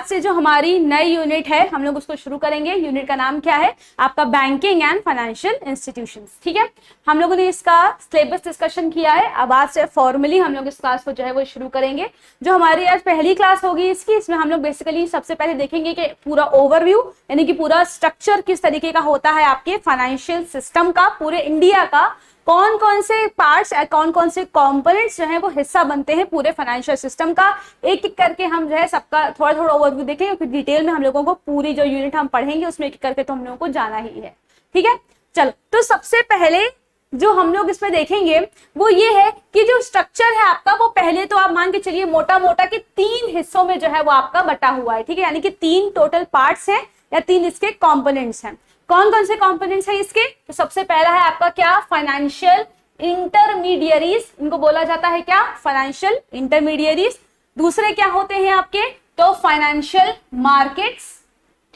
से जो हमारी नई यूनिट है हम लोग उसको शुरू करेंगे। यूनिट का नाम क्या है आपका? Banking and financial institutions. ठीक है, हम लोगों ने इसका सिलेबस डिस्कशन किया है। अब आज से फॉर्मली हम लोग इस क्लास को जो है वो शुरू करेंगे। जो हमारी आज पहली क्लास होगी इसमें हम लोग बेसिकली सबसे पहले देखेंगे कि पूरा ओवरव्यू यानी कि पूरा स्ट्रक्चर किस तरीके का होता है आपके फाइनेंशियल सिस्टम का, पूरे इंडिया का कौन कौन से पार्ट्स, कौन कौन से कंपोनेंट्स जो है वो हिस्सा बनते हैं पूरे फाइनेंशियल सिस्टम का। एक एक करके हम जो है सबका थोड़ा थोड़ा ओवरव्यू देखेंगे, क्योंकि डिटेल में हम लोगों को पूरी जो यूनिट हम पढ़ेंगे उसमें एक एक करके तो हम लोगों को जाना ही है। ठीक है, चलो तो सबसे पहले जो हम लोग इसमें देखेंगे वो ये है कि जो स्ट्रक्चर है आपका वो पहले तो आप मान के चलिए मोटा मोटा कि 3 हिस्सों में जो है वो आपका बटा हुआ है। ठीक है, यानी कि 3 टोटल पार्ट्स हैं या 3 इसके कंपोनेंट्स हैं। कौन कौन से कंपोनेंट्स हैं इसके? तो सबसे पहला है आपका क्या? फाइनेंशियल इंटरमीडियरीज, इनको बोला जाता है क्या? Financial intermediaries. दूसरे क्या होते हैं आपके? तो फाइनेंशियल मार्केट्स।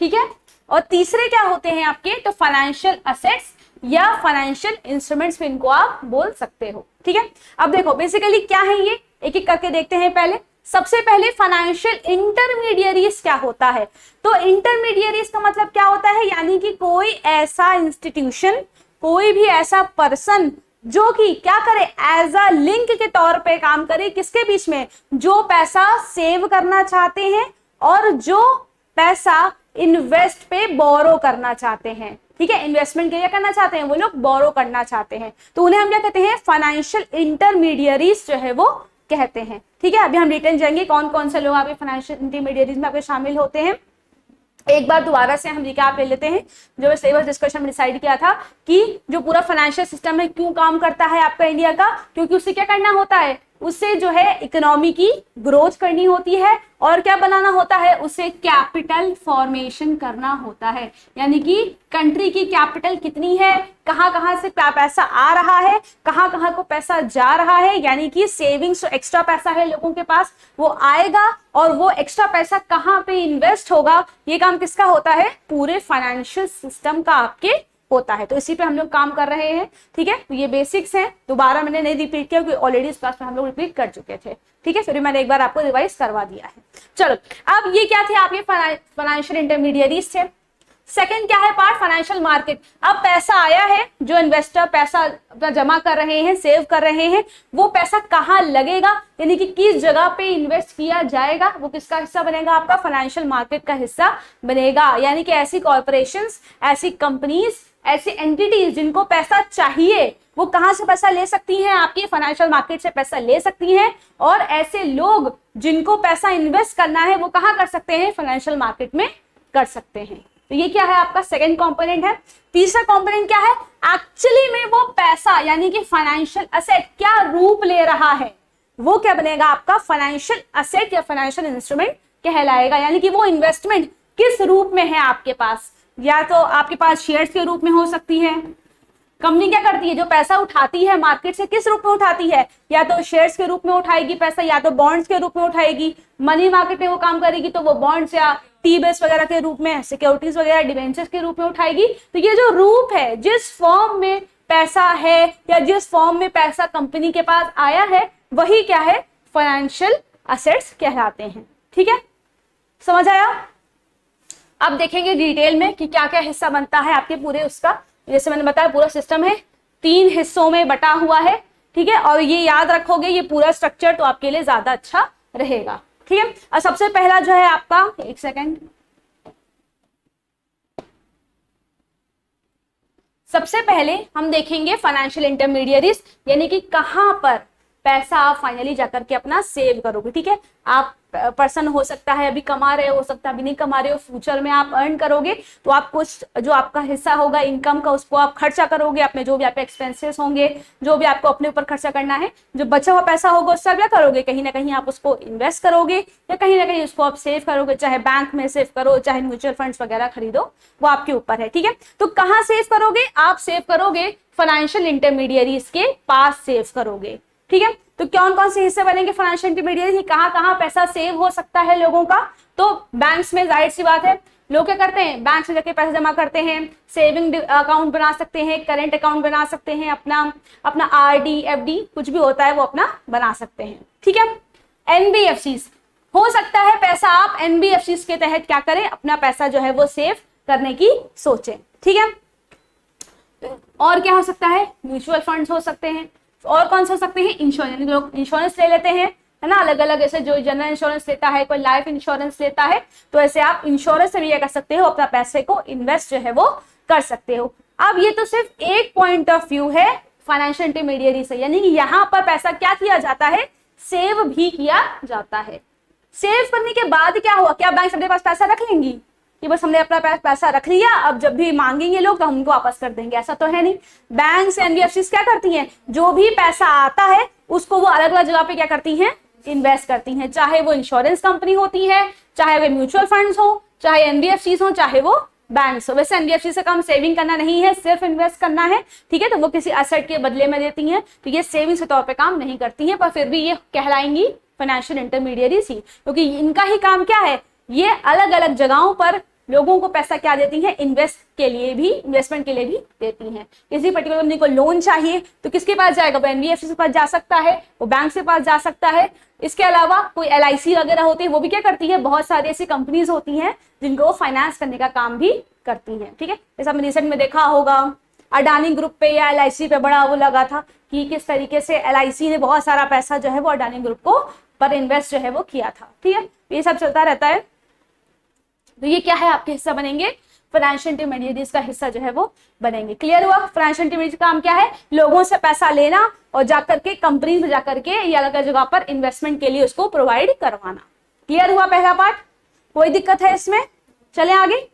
ठीक है, और तीसरे क्या होते हैं आपके? तो फाइनेंशियल असेट्स या फाइनेंशियल इंस्ट्रूमेंट्स भी इनको आप बोल सकते हो। ठीक है, अब देखो बेसिकली क्या है ये, एक एक करके देखते हैं। पहले सबसे पहले फाइनेंशियल इंटरमीडियरीज क्या होता है? तो इंटरमीडियरीज का मतलब क्या होता है? यानी कि कोई ऐसा इंस्टीट्यूशन, कोई भी ऐसा पर्सन जो कि क्या करे, एज अ लिंक के तौर पे काम करे किसके बीच में? जो पैसा सेव करना चाहते हैं और जो पैसा इन्वेस्ट पे बोरो करना चाहते हैं। ठीक है, इन्वेस्टमेंट क्या करना चाहते हैं वो लोग? बोरो करना चाहते हैं, तो उन्हें हम क्या कहते हैं? फाइनेंशियल इंटरमीडियरीज जो है वो कहते हैं। ठीक है, अभी हम डिटेल जाएंगे कौन कौन से लोग आपके फाइनेंशियल इंटरमीडियरीज में आपके शामिल होते हैं। एक बार दोबारा से हम रिकैप ले लेते हैं। जो सिलेबस डिस्कशन में डिसाइड किया था कि जो पूरा फाइनेंशियल सिस्टम है क्यों काम करता है आपका इंडिया का, क्योंकि उससे क्या करना होता है? उससे जो है इकोनॉमी की ग्रोथ करनी होती है और क्या बनाना होता है? उससे कैपिटल फॉर्मेशन करना होता है, यानी कि कंट्री की कैपिटल कितनी है, कहां कहां से पैसा आ रहा है, कहां कहां को पैसा जा रहा है, यानी कि सेविंग्स, एक्स्ट्रा पैसा है लोगों के पास वो आएगा और वो एक्स्ट्रा पैसा कहां पे इन्वेस्ट होगा, ये काम किसका होता है? पूरे फाइनेंशियल सिस्टम का आपके होता है। तो इसी पे हम लोग काम कर रहे हैं। ठीक है, तो ये बेसिक्स हैं, दोबारा मैंने नहीं रिपीट किया क्योंकि ऑलरेडी इस क्लास में हम लोग रिपीट कर चुके थे। ठीक है, फिर मैंने एक बार आपको रिवाइज करवा दिया है। चलो, अब ये क्या थे आपके? फाइनेंशियल इंटरमीडियरीज थे। सेकंड क्या है पार्ट? Financial market. अब पैसा आया है, जो इन्वेस्टर पैसा अपना जमा कर रहे हैं, सेव कर रहे हैं, वो पैसा कहाँ लगेगा, यानी कि किस जगह पे इन्वेस्ट किया जाएगा, वो किसका हिस्सा बनेगा? आपका फाइनेंशियल मार्केट का हिस्सा बनेगा। यानी कि ऐसी कॉर्पोरेशंस, ऐसी कंपनीज, ऐसी एंटिटीज जिनको पैसा चाहिए वो कहां से पैसा ले सकती हैं? आपकी फाइनेंशियल मार्केट से पैसा ले सकती हैं। और ऐसे लोग जिनको पैसा इन्वेस्ट करना है वो कहां कर सकते हैं? फाइनेंशियल मार्केट में कर सकते हैं। तो ये क्या है आपका? सेकंड कंपोनेंट है। तीसरा कंपोनेंट क्या है? एक्चुअली में वो पैसा यानी कि फाइनेंशियल असेट क्या रूप ले रहा है, वो क्या बनेगा आपका? फाइनेंशियल असेट या फाइनेंशियल इंस्ट्रूमेंट कहलाएगा। यानी कि वो इन्वेस्टमेंट किस रूप में है आपके पास? या तो आपके पास शेयर्स के रूप में हो सकती है। कंपनी क्या करती है? जो पैसा उठाती है मार्केट से किस रूप में उठाती है? या तो शेयर्स के रूप में उठाएगी पैसा, या तो बॉन्ड्स के रूप में उठाएगी। मनी मार्केट में वो काम करेगी तो वो बॉन्ड्स या टी बेस वगैरह के रूप में, सिक्योरिटीज वगैरह, डिवेंचर्स के रूप में उठाएगी। तो ये जो रूप है, जिस फॉर्म में पैसा है या जिस फॉर्म में पैसा कंपनी के पास आया है, वही क्या है? फाइनेंशियल असेट्स कहलाते हैं। ठीक है, समझ आया? अब देखेंगे डिटेल में कि क्या क्या हिस्सा बनता है आपके पूरे उसका। जैसे मैंने बताया पूरा सिस्टम है 3 हिस्सों में बटा हुआ है। ठीक है, और ये याद रखोगे ये पूरा स्ट्रक्चर तो आपके लिए ज्यादा अच्छा रहेगा। ठीक है, और सबसे पहला जो है आपका, एक सेकेंड, सबसे पहले हम देखेंगे फाइनेंशियल इंटरमीडियरीज, यानी कि कहां पर पैसा आप फाइनली जाकर के अपना सेव करोगे। ठीक है, आप पर्सन हो सकता है अभी कमा रहे हो सकता है अभी नहीं कमा रहे हो, फ्यूचर में आप अर्न करोगे तो आप कुछ जो आपका हिस्सा होगा इनकम का उसको आप खर्चा करोगे, अपने जो भी आपके एक्सपेंसेस होंगे, जो भी आपको अपने ऊपर खर्चा करना है, जो बचा हुआ पैसा होगा उससे क्या करोगे? कहीं ना कहीं आप उसको इन्वेस्ट करोगे या कहीं ना कहीं उसको आप सेव करोगे, चाहे बैंक में सेव करो, चाहे म्यूचुअल फंड्स वगैरह खरीदो, वो आपके ऊपर है। ठीक है, तो कहाँ सेव करोगे? आप सेव करोगे फाइनेंशियल इंटरमीडियरीज के पास सेव करोगे। ठीक है, तो कौन कौन से हिस्से बनेंगे फाइनेंशियल इंटरमीडियरी? कहाँ कहाँ पैसा सेव हो सकता है लोगों का? तो बैंक्स में जाहिर सी बात है लोग क्या करते हैं, बैंक से जाके पैसे जमा करते हैं, सेविंग अकाउंट बना सकते हैं, करेंट अकाउंट बना सकते हैं, अपना आरडी एफडी कुछ भी होता है वो अपना बना सकते हैं। ठीक है, एनबीएफसीज, हो सकता है पैसा आप एनबीएफसी के तहत क्या करें, अपना पैसा जो है वो सेव करने की सोचें, ठीक है। और क्या हो सकता है, म्यूचुअल फंड्स हो सकते हैं, और कौन से हो सकते हैं, इंश्योरेंस, लोग इंश्योरेंस ले लेते हैं, है ना, अलग अलग, ऐसे जो जनरल इंश्योरेंस लेता है, कोई लाइफ इंश्योरेंस लेता है, तो ऐसे आप इंश्योरेंस से भी क्या कर सकते हो, अपना पैसे को इन्वेस्ट जो है वो कर सकते हो। अब ये तो सिर्फ एक पॉइंट ऑफ व्यू है फाइनेंशियल इंटरमीडिएरी से, यानी कि यहाँ पर पैसा क्या किया जाता है, सेव भी किया जाता है। सेव करने के बाद क्या हुआ, क्या बैंक अपने पास पैसा रख लेंगी कि बस हमने अपना पैसा रख लिया, अब जब भी मांगेंगे लोग तो हम उनको वापस कर देंगे, ऐसा तो है नहीं। बैंक से एनबीएफसी क्या करती हैं, जो भी पैसा आता है उसको वो अलग अलग जगह पे क्या करती हैं, इन्वेस्ट करती हैं, चाहे वो इंश्योरेंस कंपनी होती है, चाहे वो म्यूचुअल फंड्स हो, चाहे एनबीएफसी हो, चाहे वो बैंक हो। वैसे एनबीएफसी से कम सेविंग करना नहीं है, सिर्फ इन्वेस्ट करना है, ठीक है, तो वो किसी एसेट के बदले में देती हैं, तो ये सेविंग्स के तौर पे काम नहीं करती हैं, पर फिर भी ये कहलाएंगी फाइनेंशियल इंटरमीडिएरीज ही, क्योंकि इनका ही काम क्या है, ये अलग अलग जगहों पर लोगों को पैसा क्या देती हैं, इन्वेस्टमेंट के लिए भी देती हैं। किसी पर्टिकुलर कंपनी को लोन चाहिए तो किसके पास जाएगा, वो एनबीएफसी के पास जा सकता है, वो बैंक के पास जा सकता है। इसके अलावा कोई एलआईसी वगैरह होती है, वो भी क्या करती है, बहुत सारी ऐसी कंपनीज होती हैं जिनको फाइनेंस करने का काम भी करती हैं, ठीक है। जैसे हमने रिसेंट में देखा होगा अडानी ग्रुप पे या एलआईसी पे बड़ा वो लगा था कि किस तरीके से एलआईसी ने बहुत सारा पैसा जो है वो अडानी ग्रुप को पर इन्वेस्ट जो है वो किया था, ठीक है, ये सब चलता रहता है। तो ये क्या है, आपके हिस्सा बनेंगे, फाइनेंशियल इंटरमीडिएरीज का हिस्सा जो है वो बनेंगे। क्लियर हुआ, फाइनेंशियल इंटरमीडिएरीज का काम क्या है, लोगों से पैसा लेना और जाकर के कंपनी में जाकर के या अलग अलग जगह पर इन्वेस्टमेंट के लिए उसको प्रोवाइड करवाना। क्लियर हुआ पहला पार्ट, कोई दिक्कत है इसमें, चले आगे।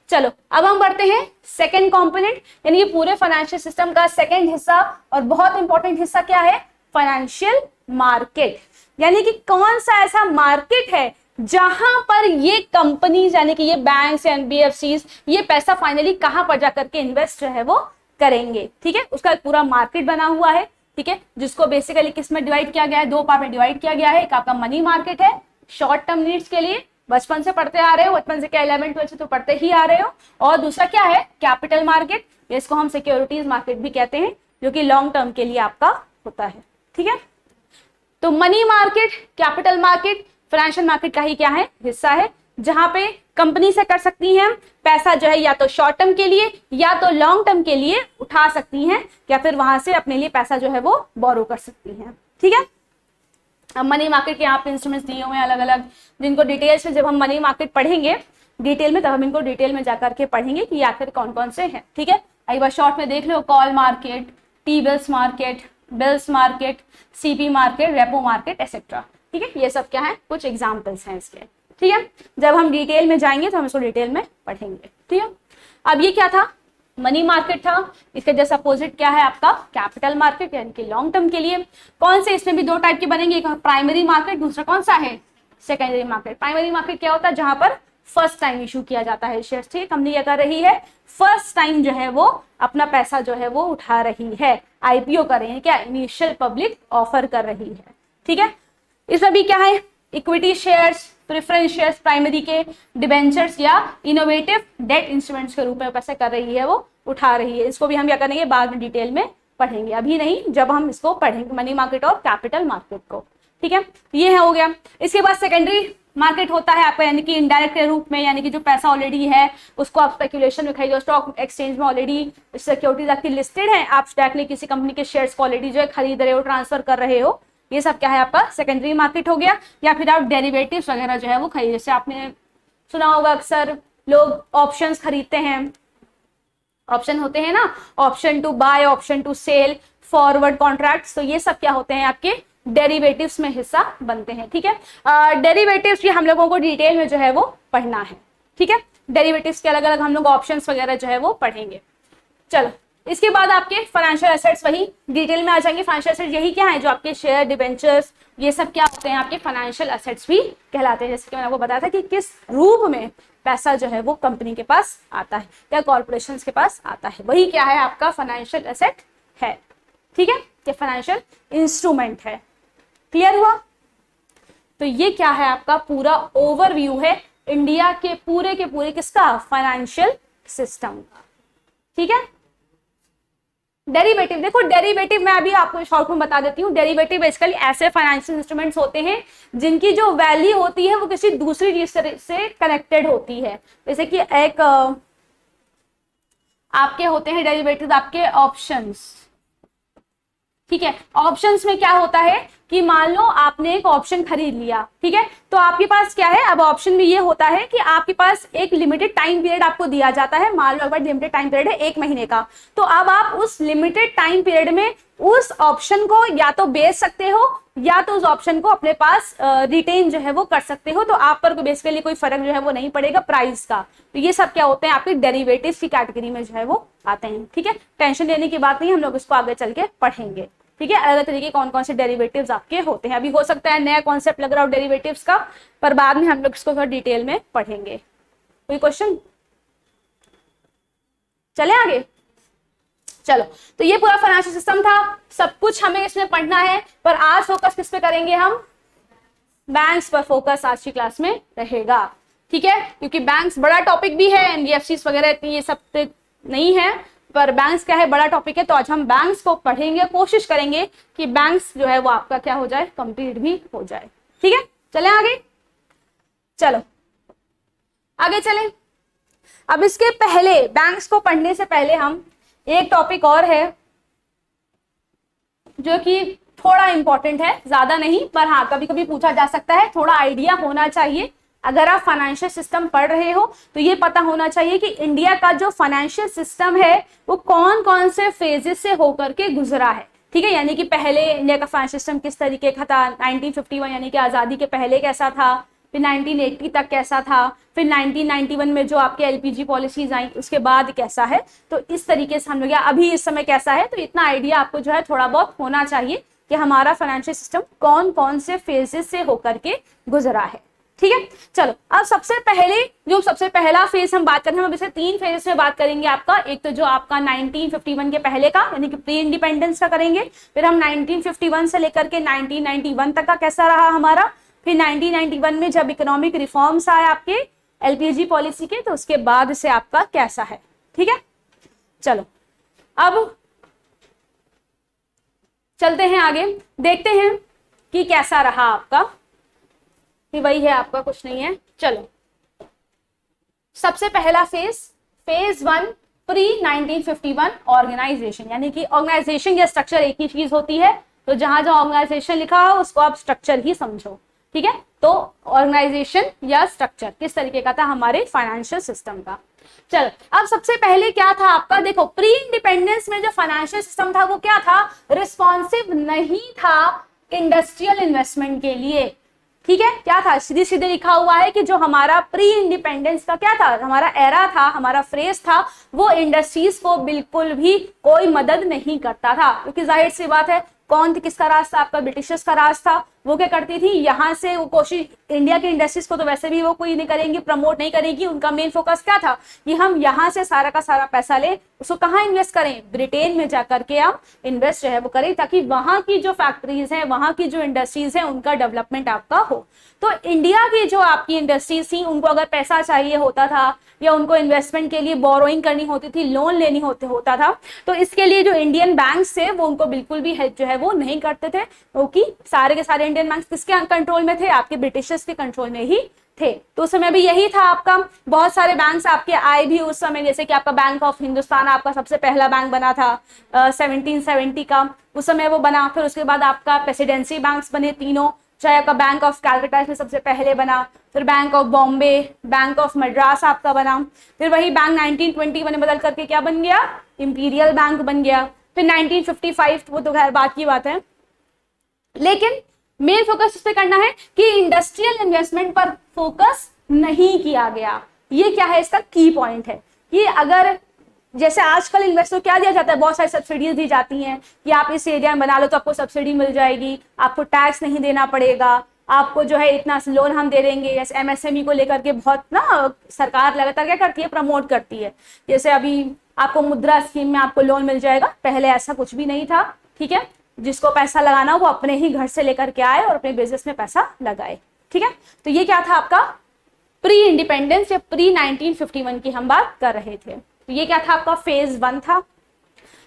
चलो अब हम बढ़ते हैं सेकंड कंपोनेंट, यानी कि पूरे फाइनेंशियल सिस्टम का सेकंड हिस्सा और बहुत इंपॉर्टेंट हिस्सा क्या है, फाइनेंशियल मार्केट, यानी कि कौन सा ऐसा मार्केट है जहां पर ये कंपनीज यानी कि ये बैंक्स, एनबीएफसीज, ये पैसा फाइनली कहां पर जाकर के इन्वेस्ट जो है वो करेंगे, ठीक है, उसका एक पूरा मार्केट बना हुआ है, ठीक है, जिसको बेसिकली किस में डिवाइड किया गया है, दो पार्ट में डिवाइड किया गया है। एक आपका मनी मार्केट है, शॉर्ट टर्म नीड्स के लिए, बचपन से पढ़ते आ रहे हो, बचपन से क्या 11th 12th से तो पढ़ते ही आ रहे हो, और दूसरा क्या है, कैपिटल मार्केट, इसको हम सिक्योरिटीज मार्केट भी कहते हैं, जो कि लॉन्ग टर्म के लिए आपका होता है, ठीक है। तो money market, capital market financial market का ही क्या है, हिस्सा है, जहां पे कंपनी से कर सकती हैं पैसा जो है या तो शॉर्ट टर्म के लिए या तो लॉन्ग टर्म के लिए उठा सकती हैं, या फिर वहां से अपने लिए पैसा जो है वो बोरो कर सकती हैं, ठीक है। अब मनी मार्केट के यहाँ पे इंस्ट्रूमेंट्स दिए हुए हैं अलग अलग, जिनको डिटेल्स में जब हम मनी मार्केट पढ़ेंगे डिटेल में, तब हम इनको डिटेल में जाकर के पढ़ेंगे कि आखिर कौन कौन से हैं, ठीक है। एक बार शॉर्ट में देख लो, call market, T bills market, bills market, CP market, repo market etcetera, ठीक है, ये सब क्या है, कुछ एग्जाम्पल्स हैं इसके, ठीक है। जब हम डिटेल में जाएंगे तो हम इसको डिटेल में पढ़ेंगे, ठीक है। अब ये क्या था, मनी मार्केट था, इसके जैसा अपोजिट क्या है आपका, कैपिटल मार्केट, यानी कि लॉन्ग टर्म के लिए। कौन से, इसमें भी दो टाइप के बनेंगे, एक प्राइमरी मार्केट, दूसरा कौन सा है, सेकेंडरी मार्केट। प्राइमरी मार्केट क्या होता है, जहां पर फर्स्ट टाइम इशू किया जाता है शेयर, ठीक है, कंपनी क्या कर रही है, फर्स्ट टाइम जो है वो अपना पैसा जो है वो उठा रही है, आईपीओ कर रही है, क्या इनिशियल पब्लिक ऑफर कर रही है, ठीक है। इसमें भी क्या है, equity shares, preference shares, primary के डिबेंचर्स या इनोवेटिव डेट इंस्ट्रूमेंट्स के रूप में पैसे कर रही है, वो उठा रही है। इसको भी हम क्या करेंगे, बाद में डिटेल में पढ़ेंगे, अभी नहीं, जब हम इसको पढ़ेंगे मनी मार्केट और कैपिटल मार्केट को, ठीक है। ये है हो गया। इसके बाद सेकेंडरी मार्केट होता है आपका, यानी कि इनडायरेक्ट के रूप में, यानी कि जो पैसा ऑलरेडी है उसको आप स्पेकुलेशन में खरीदो, स्टॉक एक्सचेंज में ऑलरेडी सिक्योरिटीज आपकी लिस्टेड है, आप डायरेक्टली किसी कंपनी के शेयर्स को ऑलरेडी जो है खरीद रहे हो, ट्रांसफर कर रहे हो, ये सब क्या है आपका सेकेंडरी मार्केट हो गया। या फिर आप डेरिवेटिव्स वगैरह जो है वो खरीद, जैसे आपने सुना होगा अक्सर लोग ऑप्शंस खरीदते हैं, ऑप्शन होते हैं ना, option to buy, option to sell, forward contracts, तो ये सब क्या होते हैं आपके डेरिवेटिव्स में हिस्सा बनते हैं, ठीक है। डेरिवेटिव्स भी हम लोगों को डिटेल में जो है वो पढ़ना है, ठीक है। डेरिवेटिव्स के अलग अलग हम लोग ऑप्शंस वगैरह जो है वो पढ़ेंगे। चलो इसके बाद आपके फाइनेंशियल एसेट्स वही डिटेल में आ जाएंगे। फाइनेंशियल एसेट्स यही क्या है, जो आपके शेयर, डिबेंचर्स, ये सब क्या होते हैं आपके फाइनेंशियल एसेट्स भी कहलाते हैं। जैसे कि मैंने आपको बताया था कि किस रूप में पैसा जो है वो कंपनी के पास आता है या कॉर्पोरेशन के पास आता है, वही क्या है आपका फाइनेंशियल एसेट है, ठीक है, ये फाइनेंशियल इंस्ट्रूमेंट है। क्लियर हुआ? तो ये क्या है आपका पूरा ओवरव्यू है इंडिया के पूरे किसका, फाइनेंशियल सिस्टम का, ठीक है। डेरिवेटिव, देखो डेरिवेटिव मैं अभी आपको शॉर्ट में बता देती हूँ। डेरिवेटिव बेसिकली ऐसे फाइनेंशियल इंस्ट्रूमेंट्स होते हैं जिनकी जो वैल्यू होती है वो किसी दूसरी चीज से कनेक्टेड होती है। जैसे कि एक आपके होते हैं डेरिवेटिव आपके ऑप्शंस, ठीक है। ऑप्शंस में क्या होता है कि मान लो आपने एक ऑप्शन खरीद लिया, ठीक है, तो आपके पास क्या है, अब ऑप्शन में ये होता है कि आपके पास एक लिमिटेड टाइम पीरियड आपको दिया जाता है। मान लो अगर लिमिटेड टाइम पीरियड है 1 महीने का, तो अब आप उस लिमिटेड टाइम पीरियड में उस ऑप्शन को या तो बेच सकते हो या तो उस ऑप्शन को अपने पास रिटेन जो है वो कर सकते हो। तो आप पर बेसिकली कोई फर्क जो है वो नहीं पड़ेगा प्राइस का। तो ये सब क्या होते हैं आपके डेरिवेटिव की कैटेगरी में जो है वो आते हैं, ठीक है। टेंशन लेने की बात नहीं, हम लोग इसको आगे चल के पढ़ेंगे, ठीक है। अलग तरीके कौन कौन से डेरिवेटिव्स आपके होते हैं। अभी हो सकता है नया कॉन्सेप्ट लग रहा हो डेरिवेटिव्स का, पर बाद में हम लोग इसको थोड़ा डिटेल में पढ़ेंगे। कोई क्वेश्चन? चले आगे, चलो। तो ये पूरा फाइनेंशियल सिस्टम था, सब कुछ हमें इसमें पढ़ना है, पर आज फोकस किस पे करेंगे हम? बैंक्स पर फोकस आज की क्लास में रहेगा, ठीक है। क्योंकि बैंक्स बड़ा टॉपिक भी है, एनबीएफसीज वगैरह इतनी ये सब नहीं है, पर बैंक्स क्या है बड़ा टॉपिक है। तो आज हम बैंक्स को पढ़ेंगे, कोशिश करेंगे कि बैंक्स जो है वो आपका क्या हो जाए, कंप्लीट भी हो जाए, ठीक है। चलें आगे, चलो आगे चलें। अब इसके पहले बैंक्स को पढ़ने से पहले हम एक टॉपिक और है जो कि थोड़ा इंपॉर्टेंट है, ज्यादा नहीं, पर हाँ कभी कभी पूछा जा सकता है, थोड़ा आइडिया होना चाहिए। अगर आप फाइनेंशियल सिस्टम पढ़ रहे हो तो ये पता होना चाहिए कि इंडिया का जो फाइनेंशियल सिस्टम है वो कौन कौन से फेजेस से होकर के गुजरा है, ठीक है। यानी कि पहले इंडिया का फाइनेंशियल सिस्टम किस तरीके का था, 1951 यानी कि आजादी के पहले कैसा था, फिर 1980 तक कैसा था, फिर 1991 में जो आपके एलपीजी पॉलिसीज आई उसके बाद कैसा है। तो इस तरीके से हम लोग अभी इस समय कैसा है, तो इतना आइडिया आपको जो है थोड़ा बहुत होना चाहिए कि हमारा फाइनेंशियल सिस्टम कौन कौन से फेजेस से होकर के गुजरा है, ठीक है। चलो अब सबसे पहला फेज हम बात करें, हम इसे 3 फेजेस में बात करेंगे आपका। एक तो जो आपका 1951 के पहले का यानी कि प्री इंडिपेंडेंस का करेंगे, फिर हम 1951 से लेकर के 1991 तक का कैसा रहा हमारा, फिर 1991 में जब इकोनॉमिक रिफॉर्म्स आए आपके एलपीजी पॉलिसी के, तो उसके बाद से आपका कैसा है, ठीक है। चलो अब चलते हैं आगे, देखते हैं कि कैसा रहा आपका, कि वही है आपका, कुछ नहीं है। चलो सबसे पहला फेज 1 प्री 1951 ऑर्गेनाइजेशन, यानी कि ऑर्गेनाइजेशन या स्ट्रक्चर एक ही चीज होती है, तो जहां जहां ऑर्गेनाइजेशन लिखा हो उसको आप स्ट्रक्चर ही समझो, ठीक है। तो ऑर्गेनाइजेशन या स्ट्रक्चर किस तरीके का था हमारे फाइनेंशियल सिस्टम का। चलो अब सबसे पहले क्या था आपका, देखो प्री इंडिपेंडेंस में जो फाइनेंशियल सिस्टम था वो क्या था, रिस्पॉन्सिव नहीं था इंडस्ट्रियल इन्वेस्टमेंट के लिए, ठीक है। क्या था, सीधे सीधे लिखा हुआ है कि जो हमारा प्री इंडिपेंडेंस का क्या था, हमारा एरा था, हमारा फ्रेज था, वो इंडस्ट्रीज को बिल्कुल भी कोई मदद नहीं करता था। क्योंकि जाहिर सी बात है कौन किसका राज था, आपका ब्रिटिशर्स का राज था। वो क्या करती थी, यहाँ से वो कोशिश, इंडिया की इंडस्ट्रीज को तो वैसे भी वो कोई नहीं करेंगी, प्रमोट नहीं करेगी। उनका मेन फोकस क्या था कि हम यहाँ से सारा का सारा पैसा ले, उसको कहाँ इन्वेस्ट करें, ब्रिटेन में जाकर के आप इन्वेस्ट जो है वो करें, ताकि वहां की जो फैक्ट्रीज हैं, वहां की जो इंडस्ट्रीज हैं, उनका डेवलपमेंट आपका हो। तो इंडिया की जो आपकी इंडस्ट्रीज थी, उनको अगर पैसा चाहिए होता था या उनको इन्वेस्टमेंट के लिए बोरोइंग करनी होती थी, लोन लेनी होता था, तो इसके लिए जो इंडियन बैंक्स थे वो उनको बिल्कुल भी हेल्प जो है वो नहीं करते थे, क्योंकि सारे के सारे इंडियन बैंक्स किसके कंट्रोल में थे, आपके ब्रिटिशर्स के कंट्रोल में ही थे। तो उस समय भी यही था आपका। बहुत सारे बैंक्स आपके आए भी उस समय, जैसे कि आपका बैंक ऑफ हिंदुस्तान आपका सबसे पहला बैंक बना था 1770 का, उस समय वो बना। फिर उसके बाद आपका प्रेसिडेंसी बैंक्स बने तीनों, चाहे आपका बैंक ऑफ कैलकटा में सबसे पहले बना, फिर bank of Bombay, bank of Madras आपका बना, फिर वही बैंक 1921 में बदल करके क्या बन गया, इंपीरियल बैंक बन गया। फिर 1955, वो तो खैर बात की बात है, लेकिन मेन फोकस इस पे करना है कि इंडस्ट्रियल इन्वेस्टमेंट पर फोकस नहीं किया गया। ये क्या है, इसका की पॉइंट है कि अगर जैसे आजकल इन्वेस्टर क्या दिया जाता है, बहुत सारी सब्सिडीज दी जाती हैं कि आप इस एरिया में बना लो तो आपको सब्सिडी मिल जाएगी, आपको टैक्स नहीं देना पड़ेगा, आपको जो है इतना लोन हम दे देंगे। जैसे एमएसएमई को लेकर के बहुत ना सरकार लगातार क्या करती है, प्रमोट करती है। जैसे अभी आपको मुद्रा स्कीम में आपको लोन मिल जाएगा, पहले ऐसा कुछ भी नहीं था, ठीक है। जिसको पैसा लगाना वो अपने ही घर से लेकर के आए और अपने बिजनेस में पैसा लगाए, ठीक है। तो ये क्या था आपका प्री इंडिपेंडेंस या प्री 1951 की हम बात कर रहे थे। तो ये क्या था आपका फेज 1 था।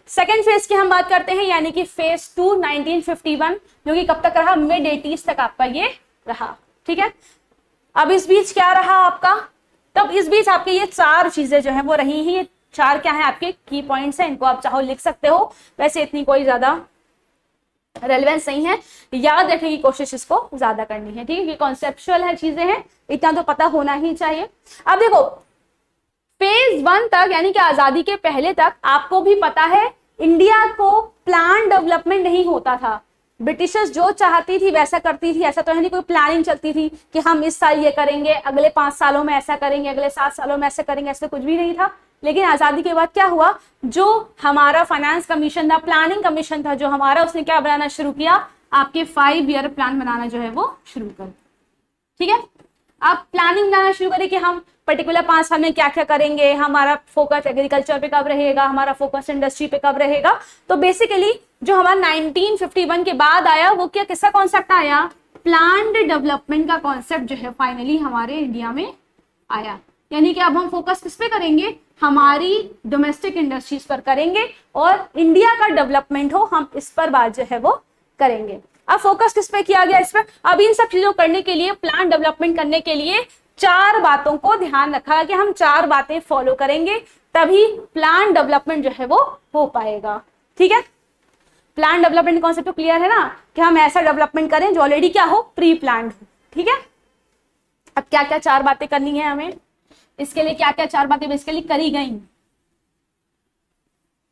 सेकेंड फेज की हम बात करते हैं, यानी कि फेज 2 1951, जो कि कब तक रहा, मिड 80s तक आपका ये रहा। ठीक है, अब इस बीच क्या रहा आपका, तब इस बीच आपके ये चार चीजें जो है वो रही हैं। ये चार क्या है आपके की पॉइंट्स हैं, इनको आप चाहो लिख सकते हो, वैसे इतनी कोई ज्यादा रेलेवेंस नहीं है, याद रखने की कोशिश इसको ज्यादा करनी है। ठीक है, ये कॉन्सेप्चुअल है चीजें हैं, इतना तो पता होना ही चाहिए। अब देखो फेज 1 तक यानी कि आजादी के पहले तक आपको भी पता है इंडिया को प्लान डेवलपमेंट नहीं होता था। ब्रिटिशर्स जो चाहती थी वैसा करती थी, ऐसा तो है नहीं कोई प्लानिंग चलती थी कि हम इस साल ये करेंगे, अगले 5 सालों में ऐसा करेंगे, अगले 7 सालों में ऐसा करेंगे, ऐसा कुछ भी नहीं था। लेकिन आजादी के बाद क्या हुआ, जो हमारा फाइनेंस कमीशन था, प्लानिंग कमीशन था जो हमारा, उसने क्या बनाना शुरू किया, आपके 5 ईयर प्लान बनाना जो है वो शुरू कर। ठीक है, आप प्लानिंग बनाना शुरू करें कि हम पर्टिकुलर 5 साल में क्या क्या करेंगे, हमारा फोकस एग्रीकल्चर पे कब रहेगा, हमारा फोकस इंडस्ट्री पे कब रहेगा। तो बेसिकली जो हमारा 1951 के बाद आया वो क्या, किसका कॉन्सेप्ट आया, प्लान्ड डेवलपमेंट का कॉन्सेप्ट जो है फाइनली हमारे इंडिया में आया। यानी कि अब हम फोकस किस पे करेंगे, हमारी डोमेस्टिक इंडस्ट्रीज पर करेंगे और इंडिया का डेवलपमेंट हो, हम इस पर बात जो है वो करेंगे। अब फोकस किस पे किया गया, इस पर। अब इन सब चीजों करने के लिए, प्लान डेवलपमेंट करने के लिए 4 बातों को ध्यान रखा कि हम 4 बातें फॉलो करेंगे तभी प्लान डेवलपमेंट जो है वो हो पाएगा। ठीक है, प्लान डेवलपमेंट कॉन्सेप्ट तो क्लियर है ना, कि हम ऐसा डेवलपमेंट करें जो ऑलरेडी क्या हो, प्री प्लान्ड हो। ठीक है, अब क्या क्या 4 बातें करनी है हमें, इसके लिए क्या क्या 4 बातें बेसिकली करी गई।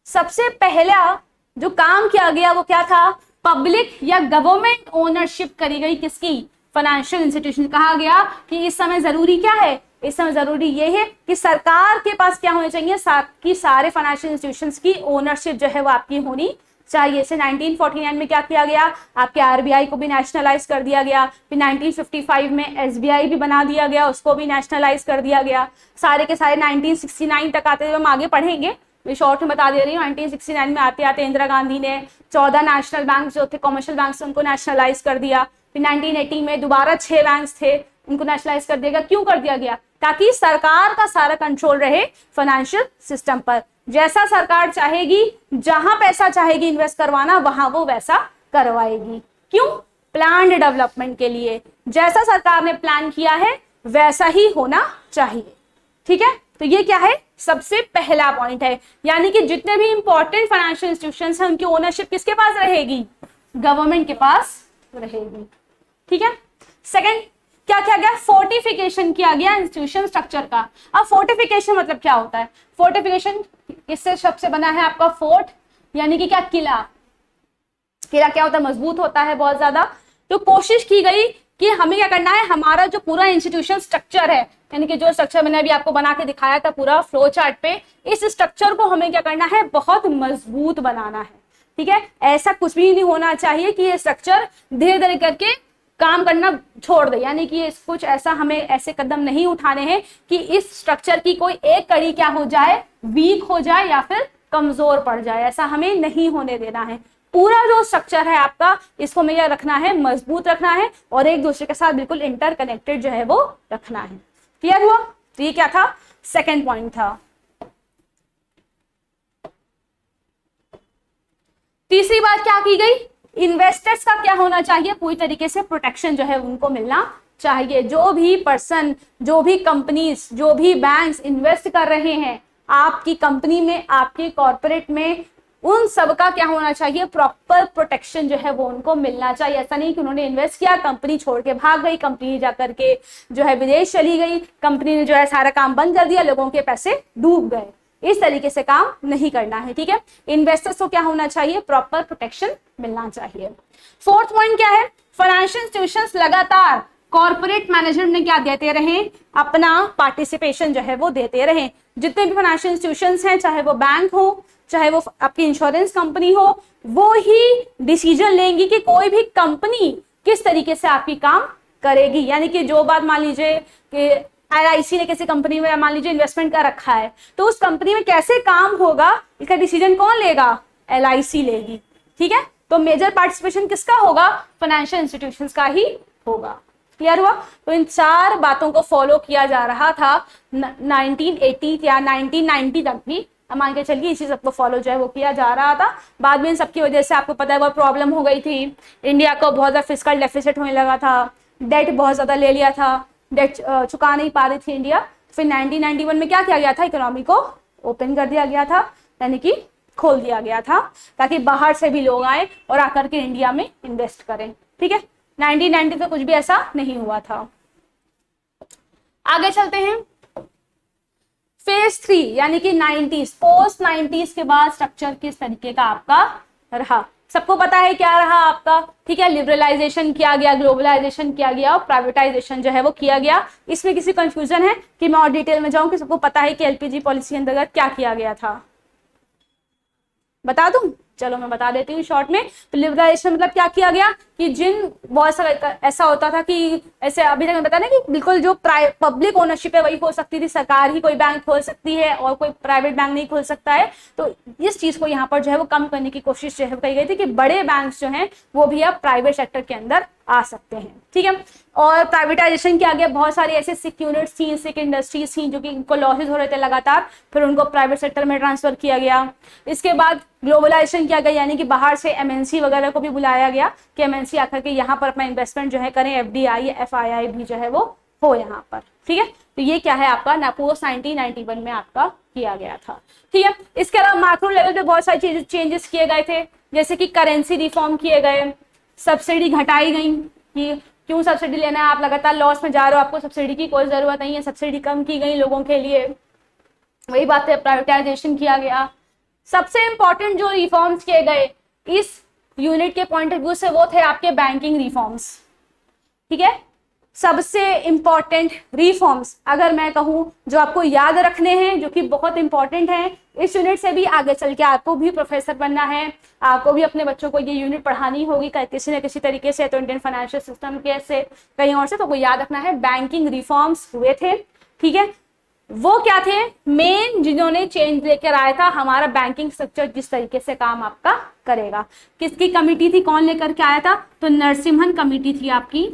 सबसे पहला जो काम किया गया वो क्या था, पब्लिक या गवर्नमेंट ओनरशिप करी गई, किसकी, फाइनेंशियल इंस्टीट्यूशन। कहा गया कि इस समय जरूरी क्या है, इस समय जरूरी ये है कि सरकार के पास क्या होने चाहिए, कि सारे फाइनेंशियल इंस्टीट्यूशंस की ओनरशिप जो है वो आपकी होनी चाहिए। से 1949 में क्या किया गया, आपके आरबीआई को भी नेशनलाइज कर दिया गया। फिर 1955 में एसबीआई भी बना दिया गया, उसको भी नेशनलाइज कर दिया गया। सारे के सारे 1969 तक आते हुए हम आगे पढ़ेंगे, मैं शॉर्ट में बता दे रही हूँ। 1969 में आते आते इंदिरा गांधी ने 14 नेशनल बैंक जो थे, कमर्शियल बैंक, उनको नेशनलाइज कर दिया। फिर 1980 में दोबारा 6 बैंक थे, उनको नेशनलाइज कर दिया गया। क्यों कर दिया गया, ताकि सरकार का सारा कंट्रोल रहे फाइनेंशियल सिस्टम पर। जैसा सरकार चाहेगी, जहां पैसा चाहेगी इन्वेस्ट करवाना, वहां वो वैसा करवाएगी। क्यों, प्लान्ड डेवलपमेंट के लिए। जैसा सरकार ने प्लान किया है वैसा ही होना चाहिए। ठीक है, तो ये क्या है, सबसे पहला पॉइंट है। यानी कि जितने भी इंपॉर्टेंट फाइनेंशियल इंस्टीट्यूशंस हैं उनकी ओनरशिप किसके पास रहेगी, गवर्नमेंट के पास रहेगी। ठीक है, सेकंड क्या किया गया, फोर्टिफिकेशन किया गया इंस्टीट्यूशन स्ट्रक्चर का। अब फोर्टिफिकेशन मतलब क्या होता है, फोर्टिफिकेशन किससे शब्द से बना है आपका, फोर्ट यानी कि क्या, किला। किला क्या होता है, मजबूत होता है बहुत ज्यादा। तो कोशिश की गई कि हमें क्या करना है, हमारा जो पूरा इंस्टीट्यूशन स्ट्रक्चर है, यानी कि जो स्ट्रक्चर मैंने अभी आपको बना के दिखाया था पूरा फ्लो चार्ट पे, इस स्ट्रक्चर को हमें क्या करना है, बहुत मजबूत बनाना है। ठीक है, ऐसा कुछ भी नहीं होना चाहिए कि ये स्ट्रक्चर धीरे धीरे करके काम करना छोड़ दे। यानी कि कुछ ऐसा हमें ऐसे कदम नहीं उठाने हैं कि इस स्ट्रक्चर की कोई एक कड़ी क्या हो जाए, वीक हो जाए या फिर कमजोर पड़ जाए, ऐसा हमें नहीं होने देना है। पूरा जो स्ट्रक्चर है आपका, इसको हमें रखना है, मजबूत रखना है और एक दूसरे के साथ बिल्कुल इंटरकनेक्टेड जो है वो रखना है। क्लियर हुआ, तो ये क्या था, सेकेंड पॉइंट था। तीसरी बात क्या की गई, इन्वेस्टर्स का क्या होना चाहिए, पूरी तरीके से प्रोटेक्शन जो है उनको मिलना चाहिए। जो भी पर्सन, जो भी कंपनीज, जो भी बैंक्स इन्वेस्ट कर रहे हैं आपकी कंपनी में, आपके कॉर्पोरेट में, उन सब का क्या होना चाहिए, प्रॉपर प्रोटेक्शन जो है वो उनको मिलना चाहिए। ऐसा नहीं कि उन्होंने इन्वेस्ट किया, कंपनी छोड़ के भाग गई, कंपनी जाकर के जो है विदेश चली गई, कंपनी ने जो है सारा काम बंद कर दिया, लोगों के पैसे डूब गए। इस तरीके से काम नहीं करना है। ठीक है, इन्वेस्टर्स को क्या होना चाहिए, प्रॉपर प्रोटेक्शन मिलना चाहिए। फोर्थ पॉइंट क्या है, फाइनेंशियल इंस्टीट्यूशंस लगातार कॉर्पोरेट मैनेजमेंट में क्या देते रहे, अपना पार्टिसिपेशन जो है वो देते रहे। जितने भी फाइनेंशियल इंस्टीट्यूशंस हैं, चाहे वो बैंक हो, चाहे वो आपकी इंश्योरेंस कंपनी हो, वो ही डिसीजन लेंगी कि कोई भी कंपनी किस तरीके से आपकी काम करेगी। यानी कि जो बात मान लीजिए कि LIC ने किसी कंपनी में मान लीजिए इन्वेस्टमेंट कर रखा है, तो उस कंपनी में कैसे काम होगा इसका डिसीजन कौन लेगा, LIC लेगी। ठीक है, तो मेजर पार्टिसिपेशन किसका होगा, फाइनेंशियल इंस्टीट्यूशंस का ही होगा। क्लियर हुआ, तो इन 4 बातों को फॉलो किया जा रहा था 1980 या 1990 तक भी अब मान के चलिए इसी सबको फॉलो जो है वो किया जा रहा था। बाद में इन सबकी वजह से आपको पता है बहुत प्रॉब्लम हो गई थी, इंडिया को बहुत ज़्यादा फिस्कल डेफिसिट होने लगा था, डेट बहुत ज़्यादा ले लिया था, डेट चुका नहीं पा रही थी इंडिया। फिर 1991 में क्या किया गया था, इकोनॉमी को ओपन कर दिया गया था, यानी कि खोल दिया गया था, ताकि बाहर से भी लोग आए और आकर के इंडिया में इन्वेस्ट करें। ठीक है, 1990 तो कुछ भी ऐसा नहीं हुआ था। आगे चलते हैं, फेज 3 यानी कि 90s, पोस्ट 90s के बाद स्ट्रक्चर किस तरीके का आपका रहा, सबको पता है क्या रहा आपका। ठीक है, लिबरलाइजेशन किया गया, ग्लोबलाइजेशन किया गया और प्राइवेटाइजेशन जो है वो किया गया। इसमें किसी कंफ्यूजन है कि मैं और डिटेल में जाऊं कि सबको पता है कि एलपीजी पॉलिसी अंतर्गत क्या किया गया था, बता दूं? चलो मैं बता देती हूँ शॉर्ट में। तो लिबरलाइजेशन मतलब क्या किया गया कि जिन बहुत सारा ऐसा होता था कि ऐसे अभी तक मैं बता ना कि बिल्कुल जो पब्लिक ओनरशिप है वही हो सकती थी, सरकार ही कोई बैंक खोल सकती है और कोई प्राइवेट बैंक नहीं खोल सकता है। तो इस चीज को यहाँ पर जो है वो कम करने की कोशिश जो है कही गई थी कि बड़े बैंक जो हैं वो भी अब प्राइवेट सेक्टर के अंदर आ सकते हैं। ठीक है, और प्राइवेटाइजेशन किया गया, बहुत सारी ऐसे सिक यूनिट्स थी, सिक इंडस्ट्रीज थी जो कि इनको लॉसेज हो रहे थे लगातार, फिर उनको प्राइवेट सेक्टर में ट्रांसफर किया गया। इसके बाद ग्लोबलाइजेशन किया गया, यानी कि बाहर से एमएनसी वगैरह को भी बुलाया गया कि एमएनसी आकर के यहाँ पर अपना इन्वेस्टमेंट जो है करें, एफडीआई एफआईआई भी जो है वो हो यहाँ पर। ठीक है, तो ये क्या है आपका पोस्ट 1991 में आपका किया गया था। ठीक है, इसके अलावा माइक्रो लेवल पे बहुत सारी चेंजेस किए गए थे, जैसे कि करेंसी रिफॉर्म किए गए, सब्सिडी घटाई गई कि क्यों सब्सिडी लेना है, आप लगातार लॉस में जा रहे हो, आपको सब्सिडी की कोई जरूरत नहीं है, सब्सिडी कम की गई लोगों के लिए। वही बात है, प्राइवेटाइजेशन किया गया। सबसे इंपॉर्टेंट जो रिफॉर्म्स किए गए इस यूनिट के पॉइंट ऑफ व्यू से वो थे आपके बैंकिंग रिफॉर्म्स। ठीक है, सबसे इंपॉर्टेंट रिफॉर्म्स अगर मैं कहूं जो आपको याद रखने हैं, जो कि बहुत इंपॉर्टेंट हैं, इस यूनिट से भी आगे चल के आपको भी प्रोफेसर बनना है, आपको भी अपने बच्चों को ये यूनिट पढ़ानी होगी किसी न किसी तरीके से, तो इंडियन फाइनेंशियल सिस्टम के से कहीं और से, तो कोई याद रखना है बैंकिंग रिफॉर्म्स हुए थे। ठीक है, वो क्या थे मेन जिन्होंने चेंज लेकर आया था हमारा बैंकिंग स्ट्रक्चर जिस तरीके से काम आपका करेगा। किसकी कमिटी थी, कौन लेकर के आया था, तो नरसिम्हन कमिटी थी आपकी।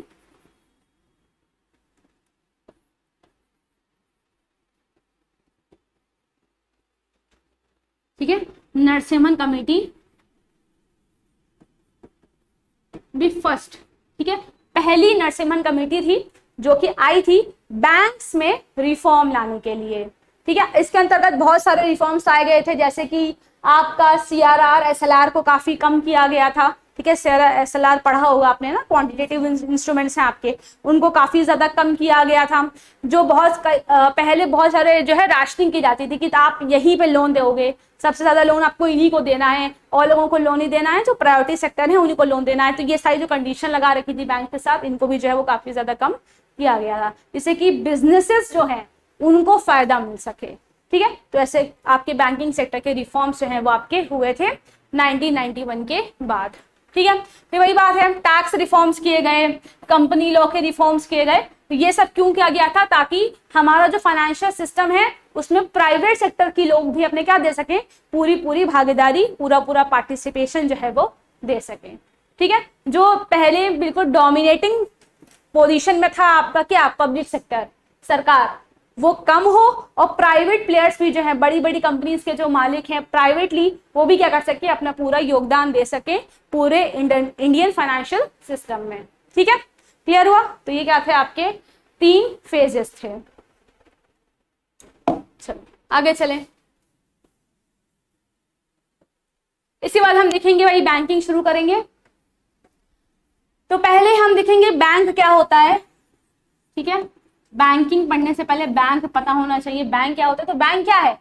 ठीक है, नरसिम्हन कमेटी भी फर्स्ट। ठीक है, पहली नरसिम्हन कमेटी थी जो कि आई थी बैंक्स में रिफॉर्म लाने के लिए। ठीक है, इसके अंतर्गत बहुत सारे रिफॉर्म्स आए गए थे, जैसे कि आपका सीआरआर एसएलआर को काफी कम किया गया था। ठीक है, एसएलआर पढ़ा होगा आपने ना, क्वांटिटेटिव इंस्ट्रूमेंट्स हैं आपके, उनको काफी ज्यादा कम किया गया था। जो बहुत पहले बहुत सारे जो है राशनिंग की जाती थी कि आप यहीं पे लोन दोगे, सबसे ज्यादा लोन आपको इन्हीं को देना है और लोगों को लोन ही देना है, जो प्रायोरिटी सेक्टर है उन्हीं को लोन देना है। तो ये सारी जो कंडीशन लगा रखी थी बैंक के साथ, इनको भी जो है वो काफी ज्यादा कम किया गया था, जिससे कि बिजनेसेस जो हैं उनको फायदा मिल सके। ठीक है, तो ऐसे आपके बैंकिंग सेक्टर के रिफॉर्म्स जो हैं वो आपके हुए थे 1991 के बाद। ठीक है, फिर वही बात है, टैक्स रिफॉर्म्स किए गए, कंपनी लॉ के रिफॉर्म्स किए गए। तो ये सब क्यों किया गया था, ताकि हमारा जो फाइनेंशियल सिस्टम है उसमें प्राइवेट सेक्टर की लोग भी अपने क्या दे सकें, पूरी भागीदारी, पूरा पार्टिसिपेशन जो है वो दे सकें। ठीक है, जो पहले बिल्कुल डोमिनेटिंग पोजीशन में था आपका क्या, पब्लिक सेक्टर, सरकार, वो कम हो और प्राइवेट प्लेयर्स भी जो है, बड़ी बड़ी कंपनीज के जो मालिक हैं प्राइवेटली, वो भी क्या कर सके, अपना पूरा योगदान दे सके पूरे इंडियन फाइनेंशियल सिस्टम में। ठीक है, क्लियर हुआ? तो ये क्या थे आपके 3 फेजेस थे। चलो आगे चलें। इसके बाद हम देखेंगे भाई बैंकिंग शुरू करेंगे। तो पहले हम देखेंगे बैंक क्या होता है। ठीक है, बैंकिंग पढ़ने से पहले बैंक पता होना चाहिए बैंक क्या होता है। तो बैंक क्या है,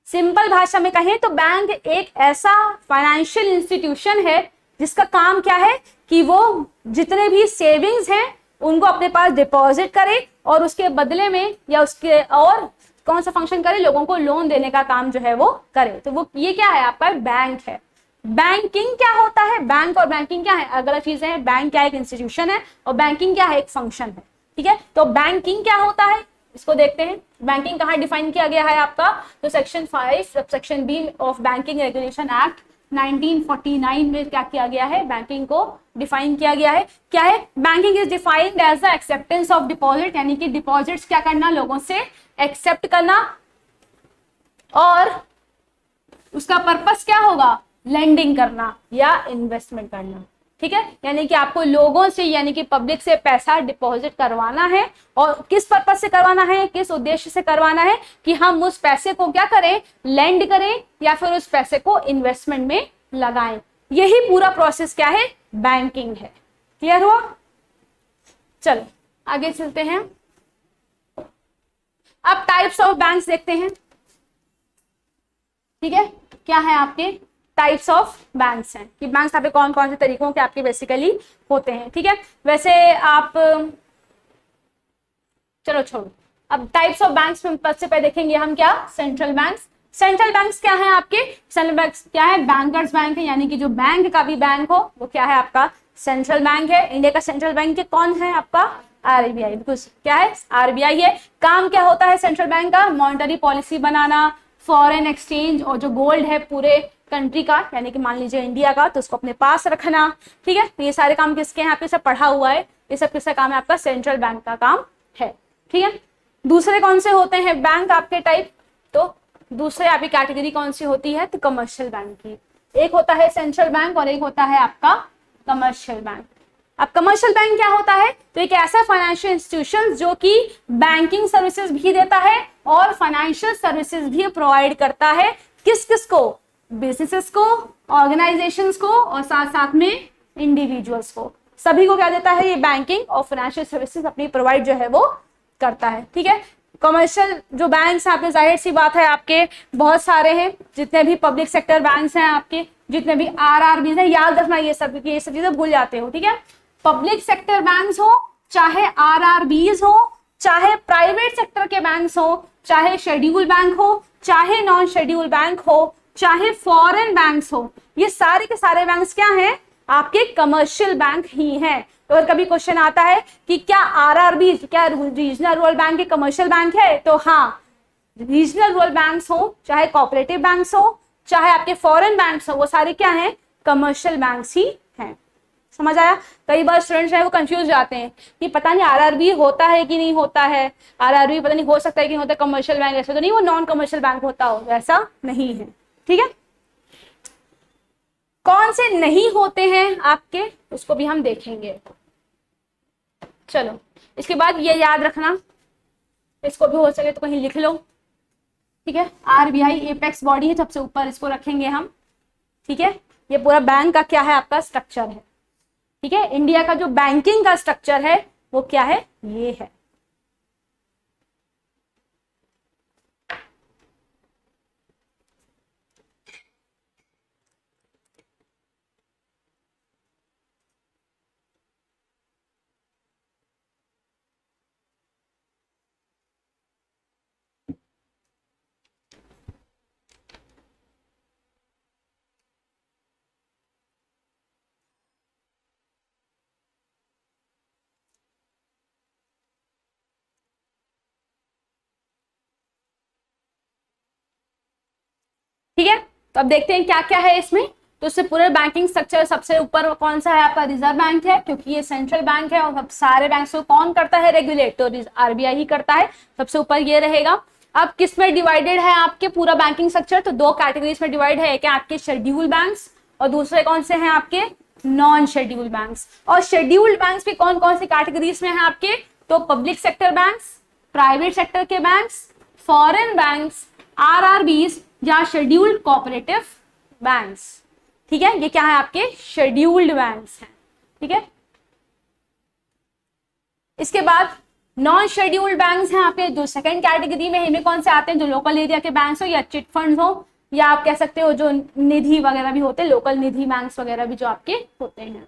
सिंपल भाषा में कहें तो बैंक एक ऐसा फाइनेंशियल इंस्टीट्यूशन है जिसका काम क्या है कि वो जितने भी सेविंग्स हैं उनको अपने पास डिपॉजिट करे और उसके बदले में या उसके और कौन सा फंक्शन करे, लोगों को लोन देने का काम जो है वो करे। तो वो ये क्या है आपका बैंक है। बैंकिंग क्या होता है, बैंक और बैंकिंग क्या है, अलग अलग चीजें हैं। बैंक क्या एक इंस्टीट्यूशन है और बैंकिंग क्या है, एक फंक्शन है। ठीक है, तो बैंकिंग क्या होता है इसको देखते हैं। बैंकिंग कहाँ डिफाइन किया गया है आपका, तो section 5 subsection B of banking regulation act 1949 में क्या किया गया है, बैंकिंग को डिफाइन किया गया है। क्या है, banking is defined as the acceptance of deposit, यानी कि डिपॉजिट्स क्या करना, लोगों से एक्सेप्ट करना और उसका पर्पस क्या होगा, लेंडिंग करना या इन्वेस्टमेंट करना, ठीक है। यानी कि आपको लोगों से यानी कि पब्लिक से पैसा डिपॉजिट करवाना है, और किस पर्पस से करवाना है, किस उद्देश्य से करवाना है, कि हम उस पैसे को क्या करें, लेंड करें या फिर उस पैसे को इन्वेस्टमेंट में लगाएं। यही पूरा प्रोसेस क्या है, बैंकिंग है। क्लियर हुआ? चलो आगे चलते हैं। अब टाइप्स ऑफ बैंक्स देखते हैं, ठीक है। क्या है आपके टाइप्स ऑफ बैंक्स हैं, कि बैंक्स आपके कौन कौन से तरीकों के आपके बेसिकली होते हैं, ठीक है। वैसे आप चलो छोड़ो, अब टाइप्स ऑफ बैंक्स में सबसे पहले देखेंगे हम क्या, सेंट्रल बैंक्स। सेंट्रल बैंक्स क्या है आपके, सेंट्रल बैंक्स क्या है, बैंकर्स बैंक है, यानी कि जो बैंक का भी बैंक हो वो क्या है आपका सेंट्रल बैंक है। इंडिया का सेंट्रल बैंक कौन है आपका, आरबीआई, बिकॉज क्या है, आरबीआई है। काम क्या होता है सेंट्रल बैंक का, मॉनेटरी पॉलिसी बनाना, फॉरेन एक्सचेंज, और जो गोल्ड है पूरे कंट्री का, यानी कि मान लीजिए इंडिया का, तो उसको अपने पास रखना, ठीक है। ये सारे काम किसके हैं, आपके सब पढ़ा हुआ है, ये सब किसका काम है, आपका सेंट्रल बैंक का काम है, ठीक है। दूसरे कौन से होते हैं बैंक आपके टाइप, तो दूसरे आपकी कैटेगरी कौन सी होती है, तो कमर्शियल बैंक की। एक होता है सेंट्रल बैंक और एक होता है आपका कमर्शियल बैंक। अब कमर्शियल बैंक क्या होता है, तो एक ऐसा फाइनेंशियल इंस्टीट्यूशन जो कि बैंकिंग सर्विसेज भी देता है और फाइनेंशियल सर्विसेज भी प्रोवाइड करता है, किस किस को, बिजनेसेस को, ऑर्गेनाइजेशंस को, और साथ साथ में इंडिविजुअल्स को, सभी को क्या देता है, ये बैंकिंग और फाइनेंशियल सर्विसेज अपनी प्रोवाइड जो है वो करता है, ठीक है। कमर्शियल जो बैंक्स हैं आपके, जाहिर सी बात है आपके बहुत सारे हैं, जितने भी पब्लिक सेक्टर बैंक्स हैं आपके, जितने भी आरआरबी हैं, याद रखना ये सब चीजें भूल जाते हो, ठीक है। पब्लिक सेक्टर बैंक्स हो, चाहे आरआरबीज हो, चाहे प्राइवेट सेक्टर के बैंक्स हो, चाहे शेड्यूल बैंक हो, चाहे नॉन शेड्यूल बैंक हो, चाहे फॉरेन बैंक्स हो, ये सारे के सारे बैंक्स क्या हैं, आपके कमर्शियल बैंक ही हैं। तो अगर कभी क्वेश्चन आता है कि क्या आरआरबी, क्या रीजनल रूरल बैंक एक कमर्शियल बैंक है, तो हाँ, रीजनल रूरल बैंक्स हो, चाहे कोऑपरेटिव बैंक्स हो, चाहे आपके फॉरेन बैंक्स हो, वो सारे क्या हैं, कमर्शियल बैंक्स ही हैं। समझ आया? कई बार स्टूडेंट्स हैं वो कंफ्यूज जाते हैं कि पता नहीं आरआरबी होता है कि नहीं होता है, आरआरबी पता नहीं हो सकता है कि नहीं होता, कमर्शियल बैंक ऐसा तो नहीं वो नॉन कमर्शियल बैंक होता हो, ऐसा नहीं है, ठीक है। कौन से नहीं होते हैं आपके, उसको भी हम देखेंगे। चलो इसके बाद ये याद रखना, इसको भी हो सके तो कहीं लिख लो, ठीक है। आरबीआई एपेक्स बॉडी है, सबसे ऊपर इसको रखेंगे हम, ठीक है। ये पूरा बैंक का क्या है आपका स्ट्रक्चर है, ठीक है। इंडिया का जो बैंकिंग का स्ट्रक्चर है वो क्या है, ये है। ठीक है, तो अब देखते हैं क्या क्या है इसमें। तो इससे पूरे बैंकिंग स्ट्रक्चर सबसे ऊपर कौन सा है आपका, रिजर्व बैंक है, क्योंकि ये सेंट्रल बैंक है, और सब सारे बैंक को कौन करता है, रेगुलेट, तो आरबीआई ही करता है, सबसे ऊपर ये रहेगा। अब किस में डिवाइडेड है आपके पूरा बैंकिंग स्ट्रक्चर, तो दो कैटेगरीज में डिवाइड है, क्या आपके शेड्यूल बैंक्स और दूसरे कौन से हैं आपके नॉन शेड्यूल बैंक्स। और शेड्यूल्ड बैंक्स भी कौन कौन सी कैटेगरीज में है आपके, तो public sector banks, private sector के बैंक्स, फॉरेन बैंक्स, आरआरबीज या शेड्यूल्ड कोऑपरेटिव बैंक्स, ठीक है। ये क्या है आपके शेड्यूल्ड बैंक्स हैं, ठीक है। इसके बाद नॉन शेड्यूल्ड बैंक्स हैं आपके, जो सेकंड कैटेगरी में, इनमें कौन से आते हैं, जो लोकल एरिया के बैंक्स हो या चिट फंड हो, या आप कह सकते हो जो निधि वगैरह भी होते हैं, लोकल निधि बैंक्स वगैरह भी जो आपके होते हैं।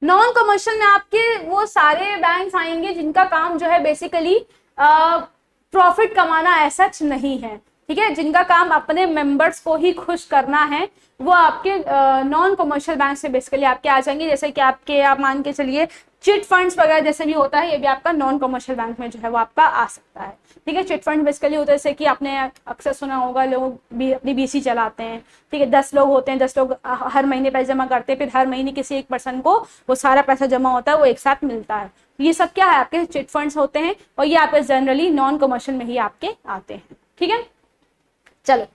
नॉन कमर्शियल में आपके वो सारे बैंक्स आएंगे जिनका काम जो है बेसिकली प्रॉफिट कमाना ऐसा नहीं है, ठीक ठीक है, जिनका काम अपने मेंबर्स को ही खुश करना है, वो आपके नॉन कमर्शियल बैंक से बेसिकली आपके आ जाएंगे। जैसे कि आपके, आप मान के चलिए चिट फंड्स वगैरह जैसे भी होता है, ये भी आपका नॉन कमर्शियल बैंक में जो है वो आपका आ सकता है। ठीक है, चिट फंड बेसिकली होता है जैसे कि आपने अक्सर सुना होगा, लोग भी अपनी बीसी चलाते हैं। ठीक है, 10 लोग होते हैं, 10 लोग हर महीने पैसे जमा करते हैं, फिर हर महीने किसी एक पर्सन को वो सारा पैसा जमा होता है, वो एक साथ मिलता है। ये सब क्या है, आपके चिट फंड्स होते हैं, और ये आपके जनरली नॉन कमर्शियल में ही आपके आते हैं। ठीक है, चलो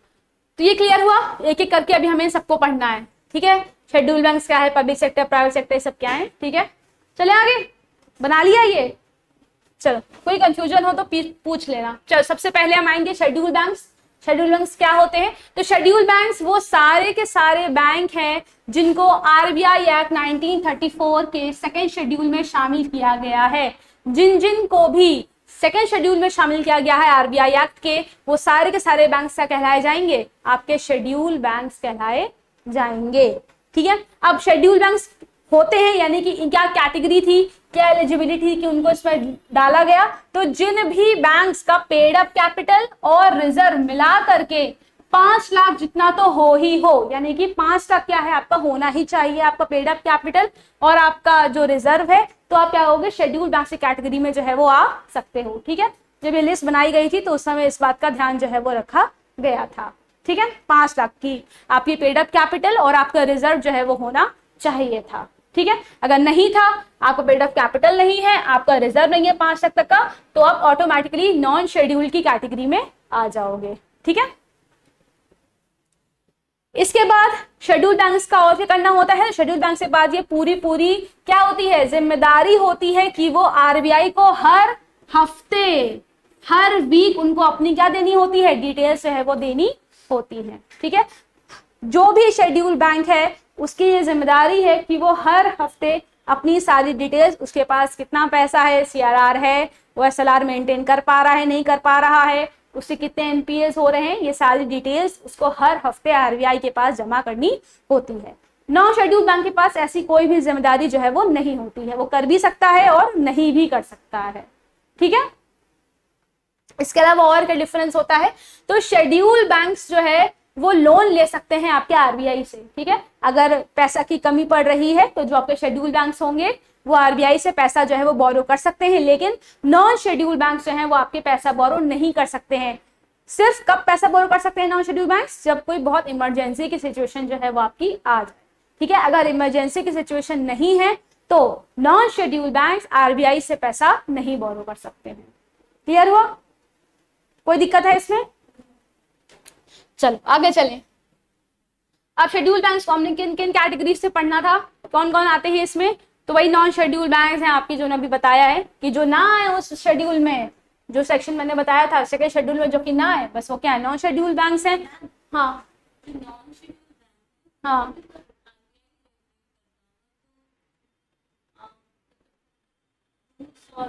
तो ये क्लियर हुआ। एक एक करके अभी हमें सबको पढ़ना है। ठीक है, शेड्यूल बैंक्स क्या है, पब्लिक सेक्टर, प्राइवेट सेक्टर, ये सब क्या है। ठीक है, चले आगे, बना लिया ये। चलो, कोई कंफ्यूजन हो तो पूछ लेना। चलो, सबसे पहले हम आएंगे शेड्यूल बैंक्स। शेड्यूल बैंक्स क्या होते हैं? तो शेड्यूल बैंक्स वो सारे के सारे बैंक हैं जिनको आरबीआई एक्ट 1934 के सेकेंड शेड्यूल में शामिल किया गया है। जिन जिन को भी सेकेंड शेड्यूल में शामिल किया गया है आरबीआई एक्ट के, वो सारे के सारे बैंक्स क्या कहलाए जाएंगे? आपके शेड्यूल बैंक्स कहलाए जाएंगे। ठीक है, अब शेड्यूल बैंक्स होते हैं, यानी कि क्या कैटेगरी थी, क्या एलिजिबिलिटी थी कि उनको इसमें डाला गया? तो जिन भी बैंक्स का पेड अप कैपिटल और रिजर्व मिला करके 5 लाख जितना तो हो ही हो, यानी कि 5 लाख क्या है आपका होना ही चाहिए, आपका पेड अप कैपिटल और आपका जो रिजर्व है, तो आप क्या होगे, शेड्यूल बैंक की कैटेगरी में जो है वो आ सकते हो। ठीक है, जब ये लिस्ट बनाई गई थी तो उस समय इस बात का ध्यान जो है वो रखा गया था। ठीक है, 5 लाख की आपकी पेड अप कैपिटल और आपका रिजर्व जो है वो होना चाहिए था। ठीक है, अगर नहीं था, आपका पेड अप कैपिटल नहीं है, आपका रिजर्व नहीं है 5 लाख तक का, तो आप ऑटोमेटिकली नॉन शेड्यूल की कैटेगरी में आ जाओगे। ठीक है, इसके बाद शेड्यूल बैंक्स का और क्या करना होता है? शेड्यूल बैंक से बाद ये पूरी क्या होती है, जिम्मेदारी होती है कि वो आरबीआई को हर हफ्ते, हर वीक उनको अपनी क्या देनी होती है, डिटेल्स जो है वो देनी होती है। ठीक है, जो भी शेड्यूल बैंक है उसकी ये जिम्मेदारी है कि वो हर हफ्ते अपनी सारी डिटेल्स, उसके पास कितना पैसा है, सीआरआर है, वो एसएलआर मेंटेन कर पा रहा है, नहीं कर पा रहा है, उससे कितने एनपीएस हो रहे हैं, ये सारी डिटेल्स उसको हर हफ्ते आरबीआई के पास जमा करनी होती है। नॉन शेड्यूल बैंक के पास ऐसी कोई भी जिम्मेदारी जो है वो नहीं होती है, वो कर भी सकता है और नहीं भी कर सकता है। ठीक है, इसके अलावा और क्या डिफरेंस होता है? तो शेड्यूल बैंक्स जो है वो लोन ले सकते हैं आपके आरबीआई से। ठीक है, अगर पैसा की कमी पड़ रही है तो जो आपके शेड्यूल बैंक्स होंगे वो आरबीआई से पैसा जो है वो बोरो कर सकते हैं, लेकिन नॉन शेड्यूल बैंक जो है वो आपके पैसा बोरो नहीं कर सकते हैं। सिर्फ कब पैसा बोरो कर सकते हैं नॉन शेड्यूल बैंक्स? जब कोई बहुत इमरजेंसी की सिचुएशन जो है वो आपकी आ जाए। ठीक है, अगर इमरजेंसी की सिचुएशन नहीं है तो नॉन शेड्यूल बैंक्स आरबीआई से पैसा नहीं बोरो कर सकते हैं। क्लियर हुआ? कोई दिक्कत है इसमें? चलो आगे चलें। अब शेड्यूल बैंक्स को हमने किन किन कैटेगरी से पढ़ना था, कौन कौन आते हैं इसमें? तो वही नॉन शेड्यूल बैंक्स हैं आपकी, जो ने अभी बताया है कि जो ना है उस शेड्यूल में, जो सेक्शन मैंने बताया था सेकंड शेड्यूल में, जो कि ना है, बस वो क्या है, नॉन शेड्यूल बैंक्स हैं। हाँ हाँ,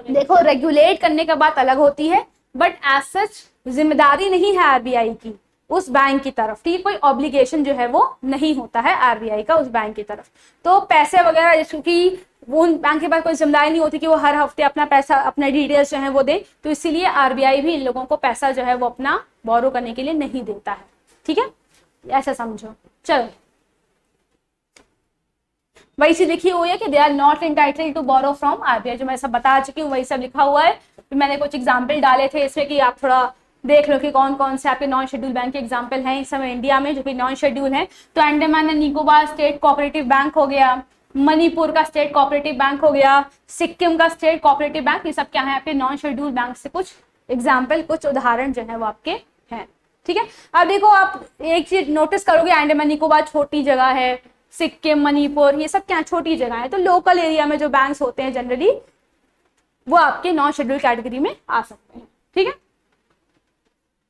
देखो रेगुलेट करने का बात अलग होती है, बट एज सच जिम्मेदारी नहीं है आरबीआई की उस बैंक की तरफ। ठीक, कोई ऑब्लिगेशन जो है वो नहीं होता है आरबीआई का उस बैंक की तरफ। तो पैसे वगैरह, क्योंकि वो उन बैंक के पास कोई जिम्मेदारी नहीं होती कि वो हर हफ्ते अपना पैसा, अपने डिटेल्स जो है वो दे, तो इसीलिए आरबीआई भी इन लोगों को पैसा जो है वो अपना बोरो करने के लिए नहीं देता है। ठीक है, ऐसा समझो। चलो, वही चीज लिखी हुई है कि they are not entitled to borrow from RBI, जो मैं सब बता चुकी हूँ वही सब लिखा हुआ है। फिर मैंने कुछ एग्जाम्पल डाले थे इसमें कि आप थोड़ा देख लो कि कौन कौन से आपके नॉन शेड्यूल बैंक के एग्जाम्पल हैं इस समय इंडिया में जो कि नॉन शेड्यूल हैं। तो Andaman and Nicobar state cooperative bank हो गया, मणिपुर का स्टेट कोऑपरेटिव बैंक हो गया, सिक्किम का स्टेट कोऑपरेटिव बैंक, ये सब क्या है आपके नॉन शेड्यूल बैंक से कुछ एग्जाम्पल, कुछ उदाहरण जो है वो आपके हैं। ठीक है, अब देखो आप एक चीज नोटिस करोगे, अंडमान निकोबार छोटी जगह है, सिक्किम, मणिपुर, ये सब क्या छोटी जगह है, तो लोकल एरिया में जो बैंक्स होते हैं जनरली वो आपके नॉन शेड्यूल कैटेगरी में आ सकते हैं। ठीक है,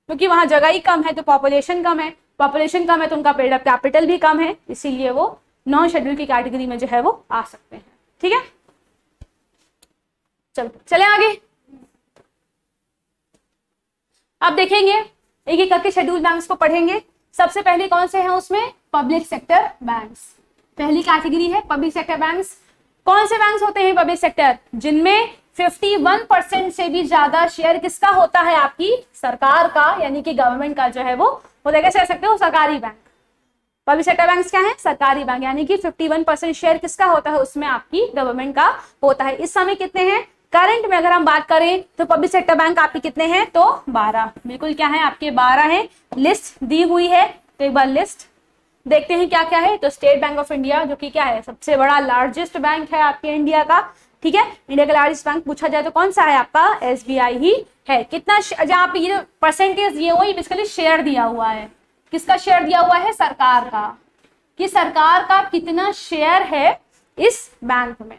क्योंकि वहां जगह ही कम है तो पॉपुलेशन कम है, पॉपुलेशन कम है तो उनका पेड अप कैपिटल भी कम है, इसीलिए वो नॉन शेड्यूल की कैटेगरी में जो है वो आ सकते हैं। ठीक है, चलो चले आगे। अब देखेंगे एक एक करके शेड्यूल बैंक्स को पढ़ेंगे। सबसे पहले कौन से हैं उसमें? Public sector banks. पहली कैटेगरी है पब्लिक सेक्टर बैंक्स। कौन से बैंक्स होते हैं पब्लिक सेक्टर? जिनमें 51% से भी ज्यादा शेयर किसका होता है? आपकी सरकार का, यानी कि गवर्नमेंट का जो है वो कैसे कह सकते हो? सरकारी बैंक। पब्लिक सेक्टर बैंक क्या है? सरकारी बैंक, यानी कि 51% शेयर किसका होता है? उसमें आपकी गवर्नमेंट का होता है। इस समय कितने हैं करंट में? अगर हम बात करें तो पब्लिक सेक्टर बैंक आपके कितने हैं? तो 12, बिल्कुल क्या है आपके 12 है। लिस्ट दी हुई है, तो एक बार लिस्ट देखते हैं क्या क्या है। तो स्टेट बैंक ऑफ इंडिया, जो कि क्या है? सबसे बड़ा लार्जेस्ट बैंक है आपके इंडिया का। ठीक है, इंडिया का लार्जेस्ट बैंक पूछा जाए तो कौन सा है? आपका एसबीआई ही है। कितना, जहां पे ये परसेंटेज दिए हुए, बेसिकली शेयर दिया हुआ है। किसका शेयर दिया हुआ है? सरकार का, कि सरकार का कितना शेयर है इस बैंक में।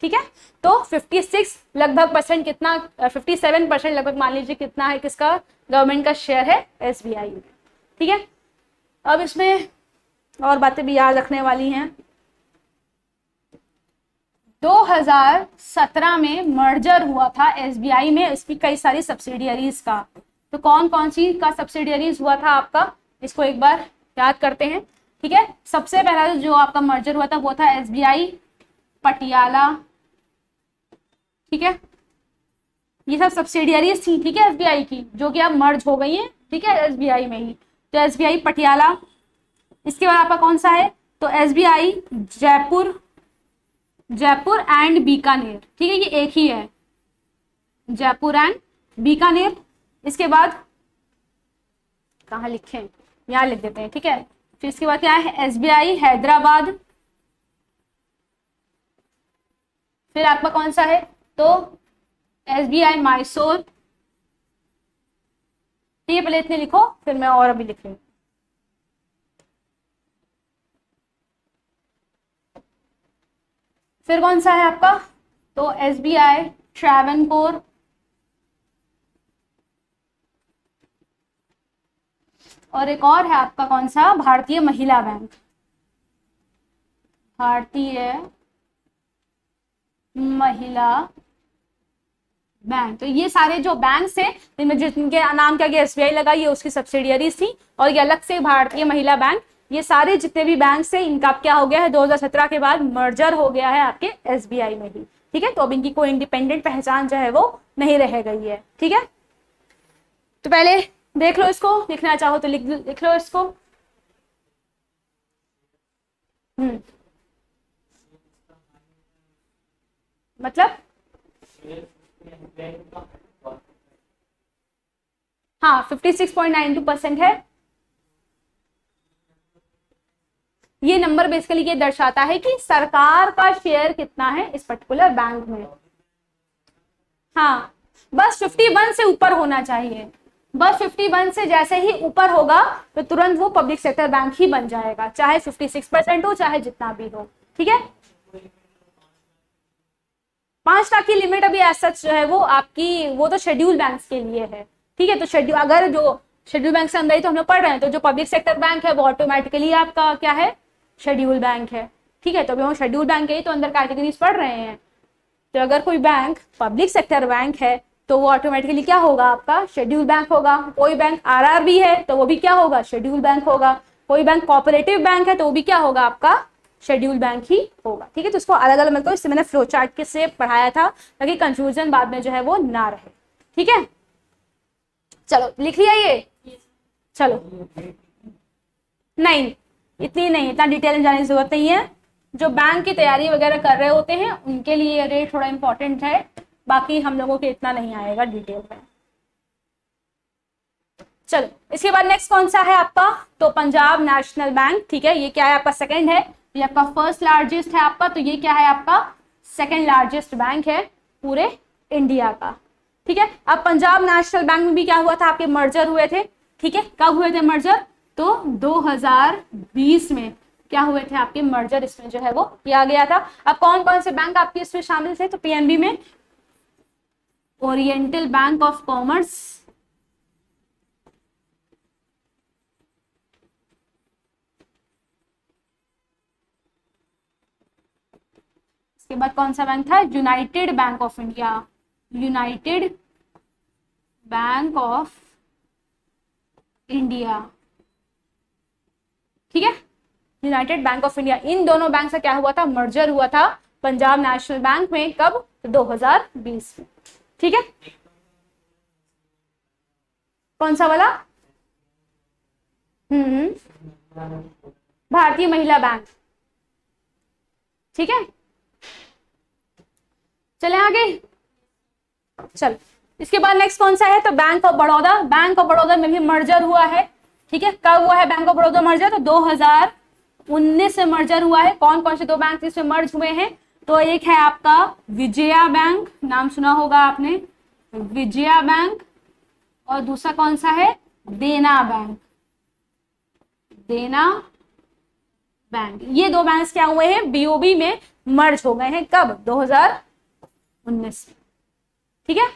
ठीक है, तो 56 लगभग परसेंट, कितना 57% लगभग मान लीजिए कितना है किसका? गवर्नमेंट का शेयर है एसबीआई में। ठीक है, अब इसमें और बातें भी याद रखने वाली हैं। 2017 में मर्जर हुआ था एसबीआई में, इसकी कई सारी सब्सिडियरीज का। तो कौन कौन सी का सब्सिडियरीज हुआ था आपका? इसको एक बार याद करते हैं। ठीक है, सबसे पहला जो आपका मर्जर हुआ था वो था एसबीआई पटियाला। ठीक है, ये सब सब्सिडियरीज थी, ठीक है, एसबीआई की, जो कि अब मर्ज हो गई है। ठीक है, एसबीआई में ही। तो एसबीआई पटियाला। इसके बाद आपका कौन सा है? तो एसबीआई जयपुर, जयपुर एंड बीकानेर। ठीक है, ये एक ही है, जयपुर एंड बीकानेर। इसके बाद कहाँ लिखे? यहाँ लिख देते हैं। ठीक है, फिर इसके बाद क्या है? एसबीआई हैदराबाद। फिर आपका कौन सा है? तो एसबीआई मैसूर। ठीक है, पहले इतने लिखो, फिर मैं और अभी लिख लूँ। फिर कौन सा है आपका? तो एसबीआई ट्रैवनकोर। और एक और है आपका कौन सा? भारतीय महिला बैंक, भारतीय महिला बैंक। तो ये सारे जो बैंक है जिनमें जिनके नाम क्या गया एसबीआई लगा, ये उसकी सब्सिडियरीज थी। और ये अलग से भारतीय महिला बैंक, ये सारे जितने भी बैंक है इनका क्या हो गया है? 2017 के बाद मर्जर हो गया है आपके एसबीआई में ही। ठीक है, तो अब इनकी कोई इंडिपेंडेंट पहचान जो है वो नहीं रह गई है। ठीक है, तो पहले देख लो इसको, लिखना चाहो तो लिख लो इसको। मतलब हाँ 56.92% है। ये नंबर बेसिकली ये दर्शाता है कि सरकार का शेयर कितना है इस पर्टिकुलर बैंक में। हाँ, बस 51 से ऊपर होना चाहिए। बस 51 से जैसे ही ऊपर होगा तो तुरंत वो पब्लिक सेक्टर बैंक ही बन जाएगा, चाहे 56% हो, चाहे जितना भी हो। ठीक है, 5 लाख की लिमिट अभी एज सच जो है वो आपकी, वो तो शेड्यूल बैंक्स के लिए है। ठीक है, तो शेड्यूल, अगर जो शेड्यूल बैंक से अंदर ही तो हम लोग पढ़ रहे हैं, तो जो पब्लिक सेक्टर बैंक है वो ऑटोमेटिकली आपका क्या है? शेड्यूल बैंक है। ठीक है, तो अभी हम शेड्यूल बैंक के ही तो अंदर कैटेगरीज पढ़ रहे हैं। तो अगर कोई बैंक पब्लिक सेक्टर बैंक है तो वो ऑटोमेटिकली क्या होगा? आपका शेड्यूल बैंक होगा। कोई बैंक आरआरबी है तो वो भी क्या होगा? शेड्यूल बैंक होगा। कोई बैंक कोऑपरेटिव बैंक है तो वो भी क्या होगा? आपका शेड्यूल बैंक ही होगा। ठीक है, तो इसको अलग अलग मतलब इससे मैंने फ्लो चार्ट के से पढ़ाया था ताकि कंफ्यूजन बाद में जो है वो ना रहे। ठीक है, चलो लिख लिया ये। चलो नहीं, इतनी नहीं, इतना डिटेल में जाने की जरूरत नहीं है। जो बैंक की तैयारी वगैरह कर रहे होते हैं उनके लिए ये रेट थोड़ा इंपॉर्टेंट है, बाकी हम लोगों के इतना नहीं आएगा डिटेल में। चलो इसके बाद नेक्स्ट कौन सा है आपका? तो पंजाब नेशनल बैंक। ठीक है, ये क्या है? आपका सेकंड है। ये आपका फर्स्ट लार्जेस्ट है आपका, तो ये क्या है? आपका सेकंड लार्जेस्ट बैंक है पूरे इंडिया का। ठीक है, अब पंजाब नेशनल बैंक में भी क्या हुआ था? आपके मर्जर हुए थे। ठीक है, कब हुए थे मर्जर? तो 2020 में क्या हुए थे आपके मर्जर, इसमें जो है वो किया गया था। अब कौन कौन से बैंक आपके इसमें शामिल थे? तो पीएनबी में ओरिएंटल बैंक ऑफ कॉमर्स, इसके बाद कौन सा बैंक था? United bank of India, United bank of India. ठीक है, यूनाइटेड बैंक ऑफ इंडिया, इन दोनों बैंक से क्या हुआ था? मर्जर हुआ था पंजाब नेशनल बैंक में। कब? तो 2020 में। ठीक है, कौन सा वाला? भारतीय महिला बैंक। ठीक है, चले आगे। चलो, इसके बाद नेक्स्ट कौन सा है? तो bank of Baroda. Bank of Baroda में भी मर्जर हुआ है। ठीक है, कब हुआ है बैंक ऑफ बड़ौदा मर्जर? तो 2019 में मर्जर हुआ है। कौन कौन से दो बैंक इसमें मर्ज हुए हैं? तो एक है आपका विजया बैंक, नाम सुना होगा आपने, विजया बैंक। और दूसरा कौन सा है? देना बैंक। देना बैंक। ये दो बैंक्स क्या हुए हैं? बीओबी में मर्ज हो गए हैं। कब? 2019 में। ठीक है,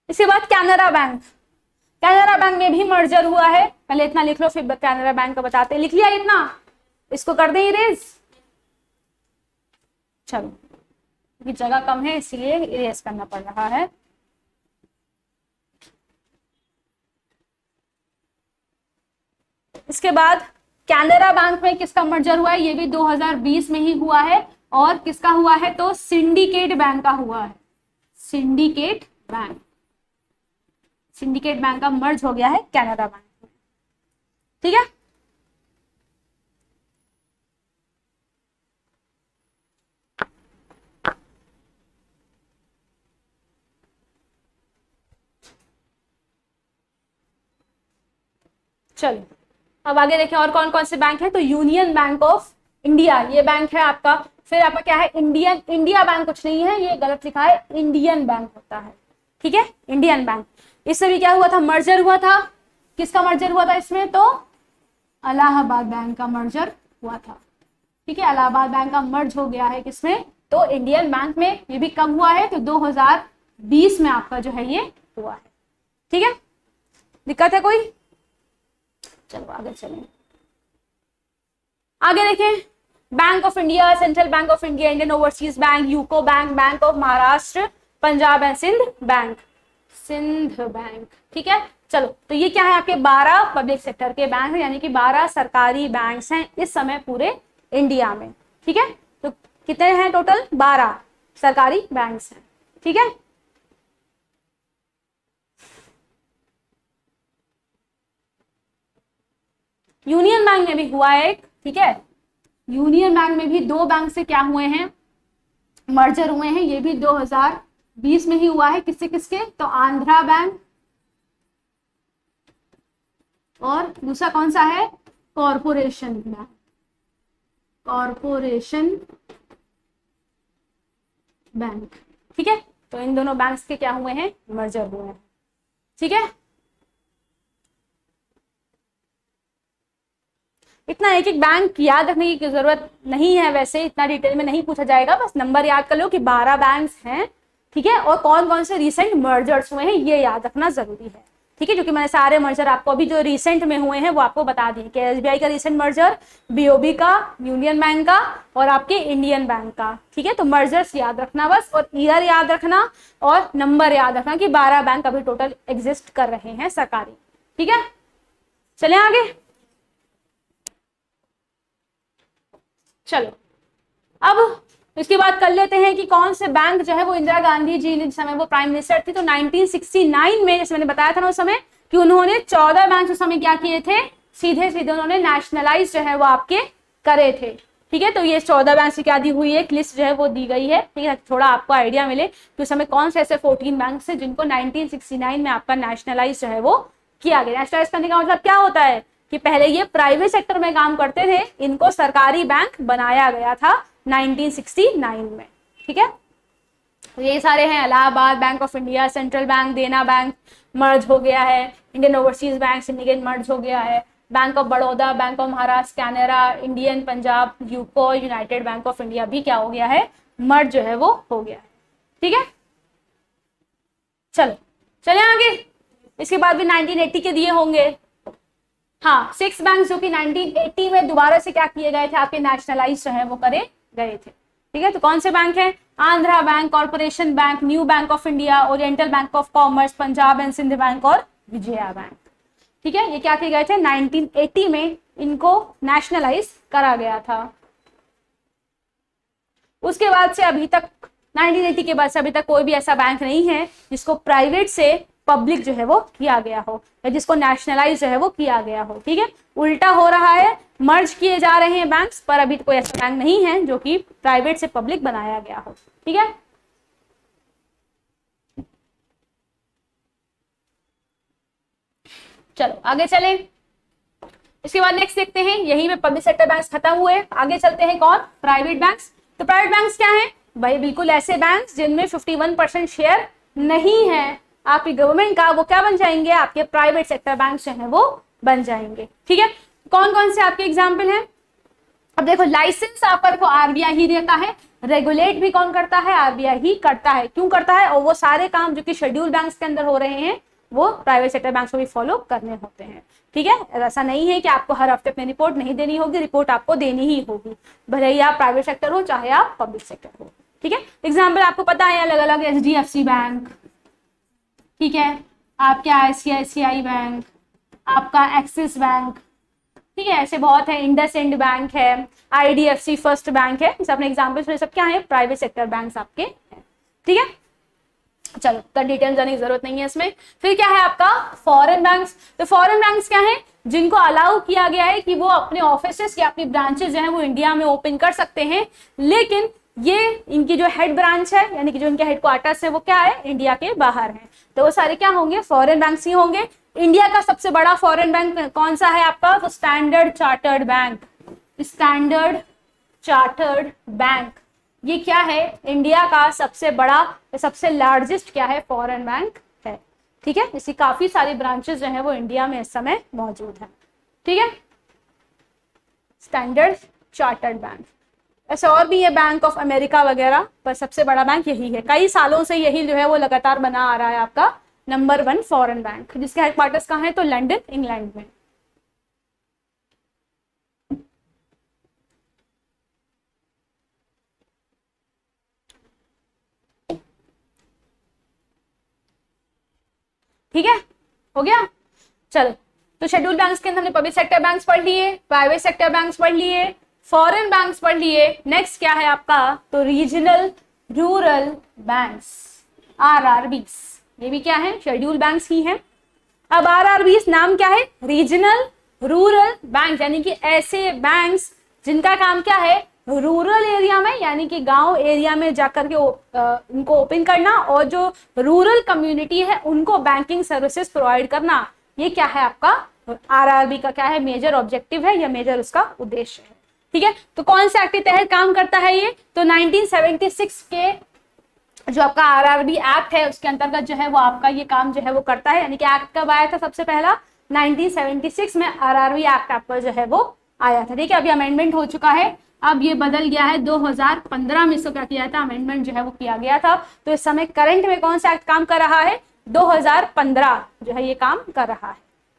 इसके बाद कैनरा बैंक। कैनरा बैंक में भी मर्जर हुआ है। पहले इतना लिख लो, फिर कैनरा बैंक का बताते हैं। लिख लिया इतना? इसको कर दें इरेज। चलो, क्योंकि जगह कम है इसलिए इरेज करना पड़ रहा है। इसके बाद कैनरा बैंक में किसका मर्जर हुआ है? ये भी 2020 में ही हुआ है। और किसका हुआ है? तो सिंडिकेट बैंक का हुआ है। Syndicate bank. सिंडिकेट बैंक का मर्ज हो गया है कैनरा बैंक में। ठीक है, चलो अब आगे देखें और कौन कौन से बैंक है। तो यूनियन बैंक ऑफ इंडिया, ये बैंक है आपका। फिर आपका क्या है? इंडियन, इंडिया बैंक कुछ नहीं है, ये गलत लिखा है, इंडियन बैंक होता है। ठीक है, इंडियन बैंक। इससे भी क्या हुआ था? मर्जर हुआ था। किसका मर्जर हुआ था इसमें? तो इलाहाबाद बैंक का मर्जर हुआ था। ठीक है, इलाहाबाद बैंक का मर्ज हो गया है किसमें? तो इंडियन बैंक में। ये भी कब हुआ है? तो 2020 में आपका जो है ये हुआ है। ठीक है, दिक्कत है कोई? चलो आगे चलें। आगे देखें, bank of India, central bank of India, Indian overseas bank, UCO bank, bank of Maharashtra, Punjab and Sindh bank, Sindh bank. ठीक है, चलो तो ये क्या है? आपके 12 पब्लिक सेक्टर के बैंक हैं, यानी कि 12 सरकारी बैंक्स हैं इस समय पूरे इंडिया में। ठीक है, तो कितने हैं टोटल? 12 सरकारी बैंक्स हैं। ठीक है, यूनियन बैंक में भी हुआ है एक। ठीक है, यूनियन बैंक में भी दो बैंक से क्या हुए हैं? मर्जर हुए हैं। ये भी 2020 में ही हुआ है। किससे किसके? तो आंध्रा बैंक और दूसरा कौन सा है? Corporation bank. Corporation bank. ठीक है, तो इन दोनों बैंक्स के क्या हुए हैं? मर्जर हुए हैं। ठीक है, इतना एक एक बैंक याद रखने की जरूरत नहीं है, वैसे इतना डिटेल में नहीं पूछा जाएगा, बस नंबर याद कर लो कि 12 बैंक्स हैं। ठीक है, और कौन कौन से रिसेंट मर्जर्स हुए हैं ये याद रखना जरूरी है। ठीक है, क्योंकि मैंने सारे मर्जर आपको अभी जो रिसेंट में हुए हैं वो आपको बता दिए कि एसबीआई का रिसेंट मर्जर, बीओबी का, यूनियन बैंक का और आपके इंडियन बैंक का। ठीक है, तो मर्जर्स याद रखना बस, और ईयर याद रखना और नंबर याद रखना कि 12 बैंक अभी टोटल एग्जिस्ट कर रहे हैं सरकारी। ठीक है, चले आगे। चलो अब इसके बाद कर लेते हैं कि कौन से बैंक जो है वो इंदिरा गांधी जी ने जिस समय वो प्राइम मिनिस्टर थी तो 1969 में, जैसे मैंने बताया था ना उस समय, कि उन्होंने 14 बैंक उस समय क्या किए थे? सीधे सीधे उन्होंने नेशनलाइज जो है वो आपके करे थे। ठीक है, तो ये 14 बैंक से क्या दी हुई है? एक लिस्ट जो है वो दी गई है। ठीक है, थोड़ा आपको आइडिया मिले कि उस समय कौन से ऐसे 14 बैंक है जिनको 1969 में आपका नेशनलाइज जो है वो किया गया। नेशनलाइज करने का मतलब क्या होता है? कि पहले ये प्राइवेट सेक्टर में काम करते थे, इनको सरकारी बैंक बनाया गया था 1969 में। ठीक है, तो ये सारे हैं। Allahabad bank of India, central bank, देना बैंक मर्ज हो गया है, इंडियन ओवरसीज बैंक, सिंडिकेट मर्ज हो गया है, bank of Baroda, bank of Maharashtra, Canara, Indian, Punjab, UCO, United bank of India भी क्या हो गया है? मर्ज जो है वो हो गया है। ठीक है, चलो चले आगे। इसके बाद भी 1980 के दिए होंगे। हाँ, 6 बैंक जो कि 1980 में दोबारा से क्या किए गए थे? आपके नेशनलाइज जो है वो करे गए थे। ठीक है, तो कौन से बैंक हैं? Andhra bank, corporation bank, new bank of India, oriental bank of commerce, Punjab and Sindh bank और विजया बैंक। ठीक है, ये क्या किए गए थे, 1980 में इनको नेशनलाइज करा गया था। उसके बाद से अभी तक 1980 के बाद से अभी तक कोई भी ऐसा बैंक नहीं है जिसको प्राइवेट से पब्लिक जो है वो किया गया हो, या जिसको नेशनलाइज जो है वो किया गया हो। ठीक है, उल्टा हो रहा है, मर्ज किए जा रहे हैं बैंक्स, पर अभी कोई ऐसा बैंक नहीं है जो कि प्राइवेट से पब्लिक बनाया गया हो। ठीक है, चलो आगे चले। इसके बाद नेक्स्ट देखते हैं, यही में पब्लिक सेक्टर बैंक्स खत्म हुए, आगे चलते हैं कौन, प्राइवेट बैंक्स। तो प्राइवेट बैंक्स क्या है भाई, बिल्कुल ऐसे बैंक्स जिनमें 51% शेयर नहीं है आपकी गवर्नमेंट का, वो क्या बन जाएंगे, आपके प्राइवेट सेक्टर बैंक जो है वो बन जाएंगे। ठीक है, कौन कौन से आपके एग्जाम्पल हैं, अब देखो लाइसेंस आपको को आरबीआई ही देता है, रेगुलेट भी कौन करता है, आरबीआई ही करता है। क्यों करता है, और वो सारे काम जो कि शेड्यूल बैंक्स के अंदर हो रहे हैं वो प्राइवेट सेक्टर बैंक्स को भी फॉलो करने होते हैं। ठीक है, ऐसा नहीं है कि आपको हर हफ्ते अपनी रिपोर्ट नहीं देनी होगी, रिपोर्ट आपको देनी ही होगी, भले ही आप प्राइवेट सेक्टर हो चाहे आप पब्लिक सेक्टर हो। ठीक है, एग्जाम्पल आपको पता है अलग अलग, एचडीएफसी बैंक, ठीक है, आपके आईसीआईसीआई बैंक, आपका एक्सिस बैंक, ठीक है, ऐसे बहुत है, इंडसइंड बैंक है, आईडीएफसी फर्स्ट बैंक है, अपने एग्जाम्पल सब क्या है, प्राइवेट सेक्टर बैंक्स आपके हैं। ठीक है, चलो तो डिटेल जाने की जरूरत नहीं है इसमें। फिर क्या है आपका फॉरेन बैंक्स। तो फॉरेन बैंक्स क्या है, जिनको अलाउ किया गया है कि वो अपने ऑफिसेस या अपनी ब्रांचेस जो है वो इंडिया में ओपन कर सकते हैं, लेकिन ये इनकी जो हेड ब्रांच है यानी कि जो इनके हेडक्वार्टर्स है वो क्या है, इंडिया के बाहर है। तो वो सारे क्या होंगे, फॉरेन बैंक्स ही होंगे। इंडिया का सबसे बड़ा फॉरेन बैंक कौन सा है आपका, तो standard chartered bank, standard chartered bank, ये क्या है, इंडिया का सबसे बड़ा, सबसे लार्जेस्ट क्या है, फॉरेन बैंक है। ठीक है, इसकी काफी सारी ब्रांचेस जो है वो इंडिया में इस समय मौजूद है। ठीक है, स्टैंडर्ड चार्टर्ड बैंक, ऐसे और भी है बैंक ऑफ अमेरिका वगैरह, पर सबसे बड़ा बैंक यही है। कई सालों से यही जो है वो लगातार बना आ रहा है आपका नंबर 1 फॉरेन बैंक, जिसके हेडक्वार्टर्स कहाँ है, तो लंदन इंग्लैंड में। ठीक है, हो गया। चलो, तो शेड्यूल बैंक्स के अंदर हमने पब्लिक सेक्टर बैंक्स पढ़ लिए, प्राइवेट सेक्टर बैंक्स पढ़ लिए, फॉरेन बैंक्स पढ़ लिए। नेक्स्ट क्या है आपका, तो रीजनल रूरल बैंक्स, आरआरबीस, ये भी क्या है, शेड्यूल बैंक्स ही हैं। अब आरआरबीस नाम क्या है, रीजनल रूरल बैंक, यानी कि ऐसे बैंक्स जिनका काम क्या है, रूरल एरिया में यानी कि गांव एरिया में जाकर के उनको ओपन करना, और जो रूरल कम्युनिटी है उनको बैंकिंग सर्विसेज प्रोवाइड करना। ये क्या है आपका आरआरबी का क्या है, मेजर ऑब्जेक्टिव है या मेजर उसका उद्देश्य है। ठीक है, तो कौन से एक्ट के तहत काम करता है ये, तो 1976 के जो आपका आरआरबी एक्ट है उसके अंतर्गत जो है वो आपका ये काम जो है वो करता है। यानी कि एक्ट कब आया था सबसे पहला, 1976 में आरआरबी एक्ट आपका जो है वो आया था। ठीक है, अभी अमेंडमेंट हो चुका है, अब ये बदल गया है, 2015 में इसको क्या किया था, अमेंडमेंट जो है वो किया गया था। तो इस समय करंट में कौन सा एक्ट काम कर रहा है, 2015 जो है ये काम कर रहा है।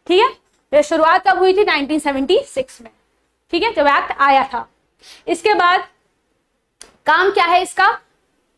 ठीक है, तो शुरुआत कब हुई थी, 1976 में। ठीक है, जब एक्ट आया था। इसके बाद काम क्या है इसका,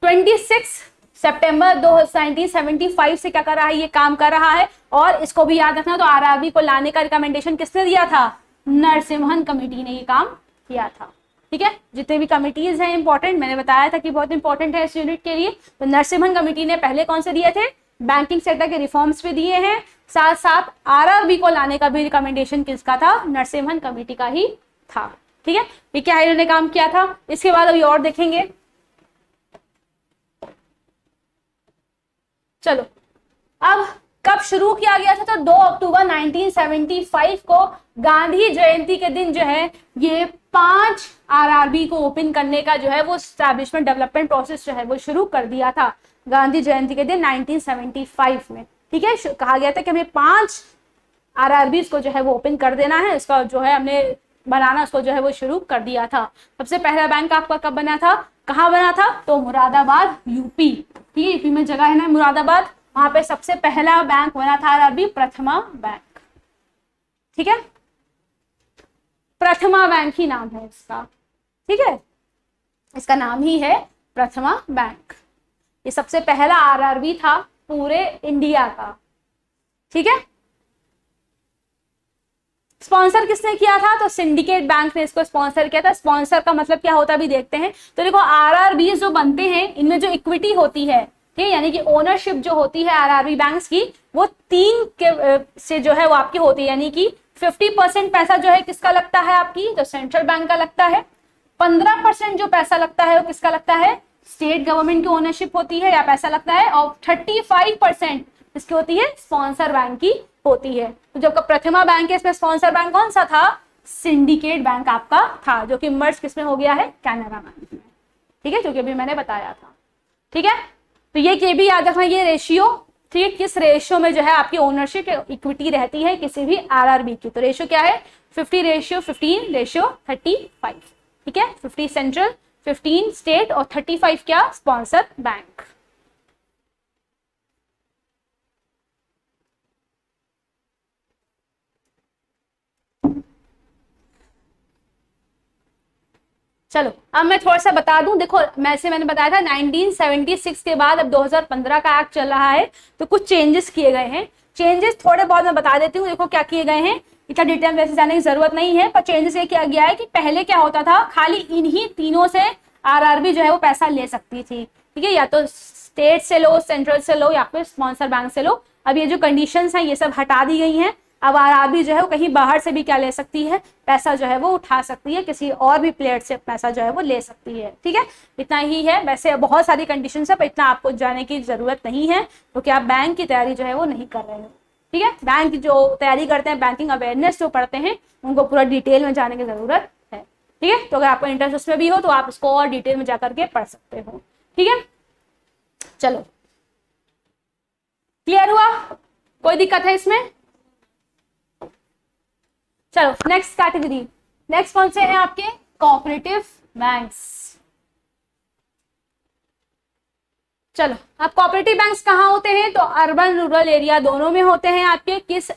26 सितंबर 1975 से क्या कर रहा है, ये काम कर रहा है। और इसको भी याद रखना, तो आरआरबी को लाने का रिकमेंडेशन किसने दिया था, नरसिम्हन कमेटी ने ये काम किया था। ठीक है, जितने भी कमिटीज हैं इंपॉर्टेंट, मैंने बताया था कि बहुत इंपॉर्टेंट है इस यूनिट के लिए। तो नरसिम्हन कमेटी ने पहले कौन से दिए थे, बैंकिंग सेक्टर के रिफॉर्म्स भी दिए हैं, साथ साथ आरआरबी को लाने का भी रिकमेंडेशन किसका था, नरसिम्हन कमेटी का ही था। ठीक है, ये क्या है, इन्होंने काम किया था। इसके बाद अभी और देखेंगे। चलो, अब कब शुरू किया गया था, तो 2 अक्टूबर 1975 को गांधी जयंती के दिन जो है ये 5 आरआरबी को ओपन करने का जो है वो एस्टैब्लिशमेंट डेवलपमेंट प्रोसेस जो है वो शुरू कर दिया था गांधी जयंती के दिन 1975 में। ठीक है, कहा गया था कि हमें 5 आरआरबी को जो है वो ओपन कर देना है, इसका जो है हमने बनाना उसको जो है वो शुरू कर दिया था। सबसे पहला बैंक आपका कब बना था, कहाँ बना था, तो मुरादाबाद यूपी। ठीक है, यूपी में जगह है ना मुरादाबाद, वहां पे सबसे पहला बैंक बना था आरआरबी, प्रथमा बैंक। ठीक है, प्रथमा बैंक ही नाम है इसका। ठीक है, इसका नाम ही है प्रथमा बैंक। ये सबसे पहला आरआरबी था पूरे इंडिया का। ठीक है, स्पॉन्सर किसने किया था? तो सिंडिकेट बैंक ने इसको स्पॉन्सर किया था। स्पॉन्सर का मतलब क्या होता है अभी देखते हैं। तो देखो आरआरबी जो बनते हैं इनमें जो इक्विटी होती है, ठीक है, यानी कि ओनरशिप जो होती है आरआरबी बैंक्स की, वो 3 के से जो है वो आपकी होती है, यानी कि 50% पैसा जो है किसका लगता है आपकी, तो सेंट्रल बैंक का लगता है। 15% जो पैसा लगता है वो किसका लगता है, स्टेट गवर्नमेंट की ओनरशिप होती है या पैसा लगता है, और 35% इसकी होती है स्पॉन्सर बैंक की होती है। तो जब प्रतिमा बैंक है इसमें स्पॉन्सर बैंक कौन सा था, सिंडिकेट बैंक आपका था, जो कि मर्ज किसमें हो गया है, कैनरा बैंक में, ठीक है, जो कि अभी मैंने बताया था। ठीक है, तो ये भी याद रखना, ये रेशियो, ठीक है, किस रेशियो में जो है आपकी ओनरशिप इक्विटी रहती है किसी भी आरआरबी की। तो रेशियो क्या है, 50:15:35, ठीक है, 50 सेंट्रल, 15 स्टेट और 35 क्या, स्पॉन्सर बैंक। चलो अब मैं थोड़ा सा बता दूं, देखो मैंने बताया था 1976 के बाद अब 2015 का एक्ट चल रहा है, तो कुछ चेंजेस किए गए हैं। चेंजेस थोड़े बहुत मैं बता देती हूँ, देखो क्या किए गए हैं, इतना डिटेल वैसे जाने की जरूरत नहीं है, पर चेंजेस ये किया गया है कि पहले क्या होता था, खाली इन्हीं तीनों से आरआरबी जो है वो पैसा ले सकती थी, ठीक है, या तो स्टेट से लो, सेंट्रल से लो, या फिर स्पॉन्सर बैंक से लो। अब ये जो कंडीशंस हैं ये सब हटा दी गई हैं। अब आरआरबी जो है वो कहीं बाहर से भी क्या ले सकती है, पैसा जो है वो उठा सकती है, किसी और भी प्लेयर से पैसा जो है वो ले सकती है, ठीक है, इतना ही है। वैसे बहुत सारी कंडीशंस है, पर इतना आपको जाने की जरूरत नहीं है, क्योंकि आप बैंक की तैयारी जो है वो नहीं कर रहे हो, ठीक है। बैंक जो तैयारी करते हैं, बैंकिंग अवेयरनेस जो पढ़ते हैं, उनको पूरा डिटेल में जाने की जरूरत है, ठीक है। तो अगर आपको इंटरेस्ट उसमें भी हो तो आप इसको और डिटेल में जाकर के पढ़ सकते हो, ठीक है। चलो क्लियर हुआ, कोई दिक्कत है इसमें? चलो नेक्स्ट कैटेगरी, नेक्स्ट कौन से हैं आपके, कोऑपरेटिव बैंक्स। चलो अब कोऑपरेटिव बैंक्स कहाँ होते हैं, तो अर्बन रूरल एरिया दोनों में होते हैं आपके। किस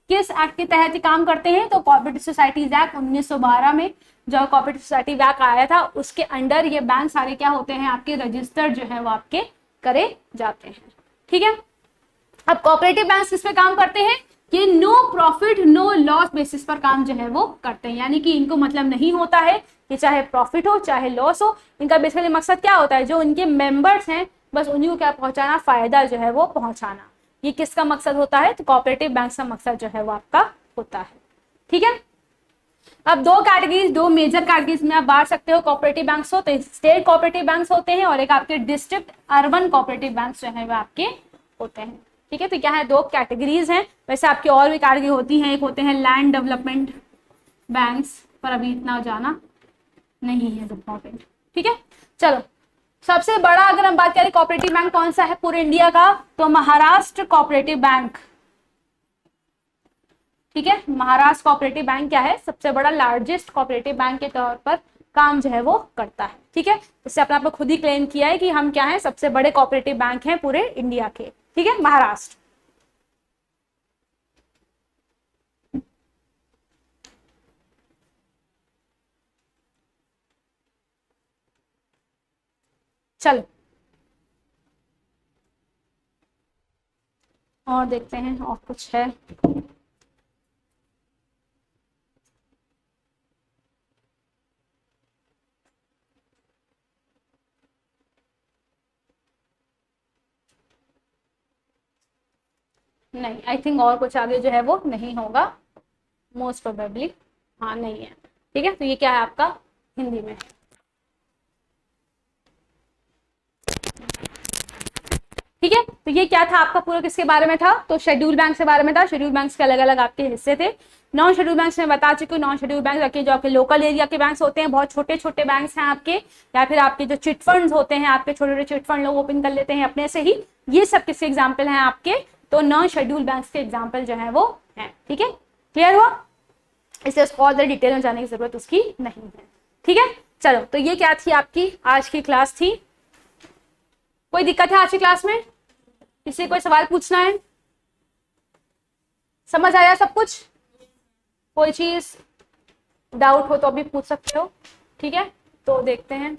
किस एक्ट के तहत काम करते हैं, तो कोऑपरेटिव सोसाइटीज एक्ट 1912 में जो कोऑपरेटिव सोसाइटी एक्ट आया था उसके अंडर ये बैंक सारे क्या होते हैं आपके, रजिस्टर्ड जो है वो आपके करे जाते हैं, ठीक है। अब कोऑपरेटिव बैंक्स किस पे काम करते हैं, कि no profit no loss basis पर काम जो है वो करते हैं, यानी कि इनको मतलब नहीं होता है कि चाहे प्रॉफिट हो चाहे लॉस हो, इनका बेसिकली मकसद क्या होता है, जो इनके मेंबर्स हैं बस उन्हीं को क्या पहुंचाना, फायदा जो है वो पहुंचाना। ये किसका मकसद होता है, तो कोऑपरेटिव बैंक का मकसद जो है वो आपका होता है, ठीक है। अब दो कैटेगरीज, दो मेजर कैटेगरीज में आप बांट सकते हो कोऑपरेटिव बैंक्स हो, तो स्टेट कोऑपरेटिव बैंक्स होते हैं और एक आपके डिस्ट्रिक्ट अर्बन कोऑपरेटिव बैंक्स जो है वो आपके होते हैं, ठीक है। तो क्या है, दो कैटेगरीज हैं। वैसे आपकी और भी कैटेगरी होती हैं, एक होते हैं लैंड डेवलपमेंट बैंक्स, पर अभी इतना जाना नहीं है इम्पोर्टेंट, ठीक है। चलो सबसे बड़ा अगर हम बात करें कोऑपरेटिव बैंक कौन सा है पूरे इंडिया का, तो महाराष्ट्र कोऑपरेटिव बैंक, ठीक है। महाराष्ट्र कोऑपरेटिव बैंक क्या है, सबसे बड़ा लार्जेस्ट कोऑपरेटिव बैंक के तौर पर काम जो है वो करता है, ठीक है। इससे अपने आप को खुद ही क्लेम किया है कि हम क्या है, सबसे बड़े कोऑपरेटिव बैंक हैं पूरे इंडिया के, ठीक है, महाराष्ट्र। चलो और देखते हैं और कुछ है। नहीं, आई थिंक और कुछ आगे जो है वो नहीं होगा, मोस्ट प्रोबेबली, हाँ नहीं है, ठीक है। तो ये क्या है आपका हिंदी में, ठीक है। तो ये क्या था आपका पूरा किसके बारे में था, तो शेड्यूल बैंक के बारे में था। शेड्यूल बैंक्स के अलग अलग आपके हिस्से थे। नॉन शेड्यूल बैंक्स में बता चुकी हूँ, नॉन शेड्यूल बैंक जो आपके लोकल एरिया के बैंक्स होते हैं, बहुत छोटे छोटे बैंक्स हैं आपके, या फिर आपके जो चिट फंड्स होते हैं, आपके छोटे छोटे चिट फंड लोग ओपन कर लेते हैं अपने से ही, ये सब किसके एग्जाम्पल हैं आपके, तो नॉन शेड्यूल बैंक्स के एग्जाम्पल जो है वो है, ठीक है। क्लियर हुआ, इसलिए उसको और डिटेल में जाने की जरूरत उसकी नहीं है, ठीक है। चलो तो ये क्या थी आपकी आज की क्लास थी। कोई दिक्कत है आज की क्लास में, किसी कोई सवाल पूछना है, समझ आया सब कुछ, कोई चीज डाउट हो तो अभी पूछ सकते हो, ठीक है। तो देखते हैं,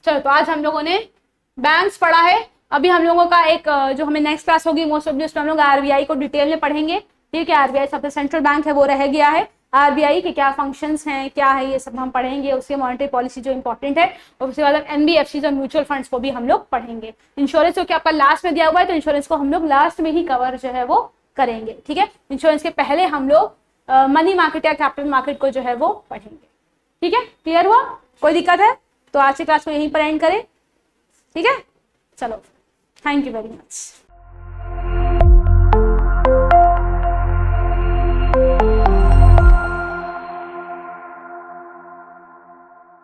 चलो तो आज हम लोगों ने बैंक्स पढ़ा है, अभी हम लोगों का एक जो हमें नेक्स्ट क्लास होगी मोस्ट ऑफ उसमें हम लोग आरबीआई को डिटेल में पढ़ेंगे। ठीक है, आरबीआई सबसे सेंट्रल बैंक है वो रह गया है, आरबीआई के क्या फंक्शंस हैं क्या है ये सब हम पढ़ेंगे, उसकी मॉनेटरी पॉलिसी जो इंपॉर्टेंट है, और उसके बाद एनबीएफसी और म्यूचुअल फंड्स को भी हम लोग पढ़ेंगे। इंश्योरेंस जो कि आपका लास्ट में दिया हुआ है तो इंश्योरेंस को हम लोग लास्ट में ही कवर जो है वो करेंगे। ठीक है, इंश्योरेंस के पहले हम लोग मनी मार्केट या कैपिटल मार्केट को जो है वो पढ़ेंगे। ठीक है, क्लियर हुआ? कोई दिक्कत है तो आज की क्लास को यहीं पर एंड करें। ठीक है, चलो, थैंक यू वेरी मच।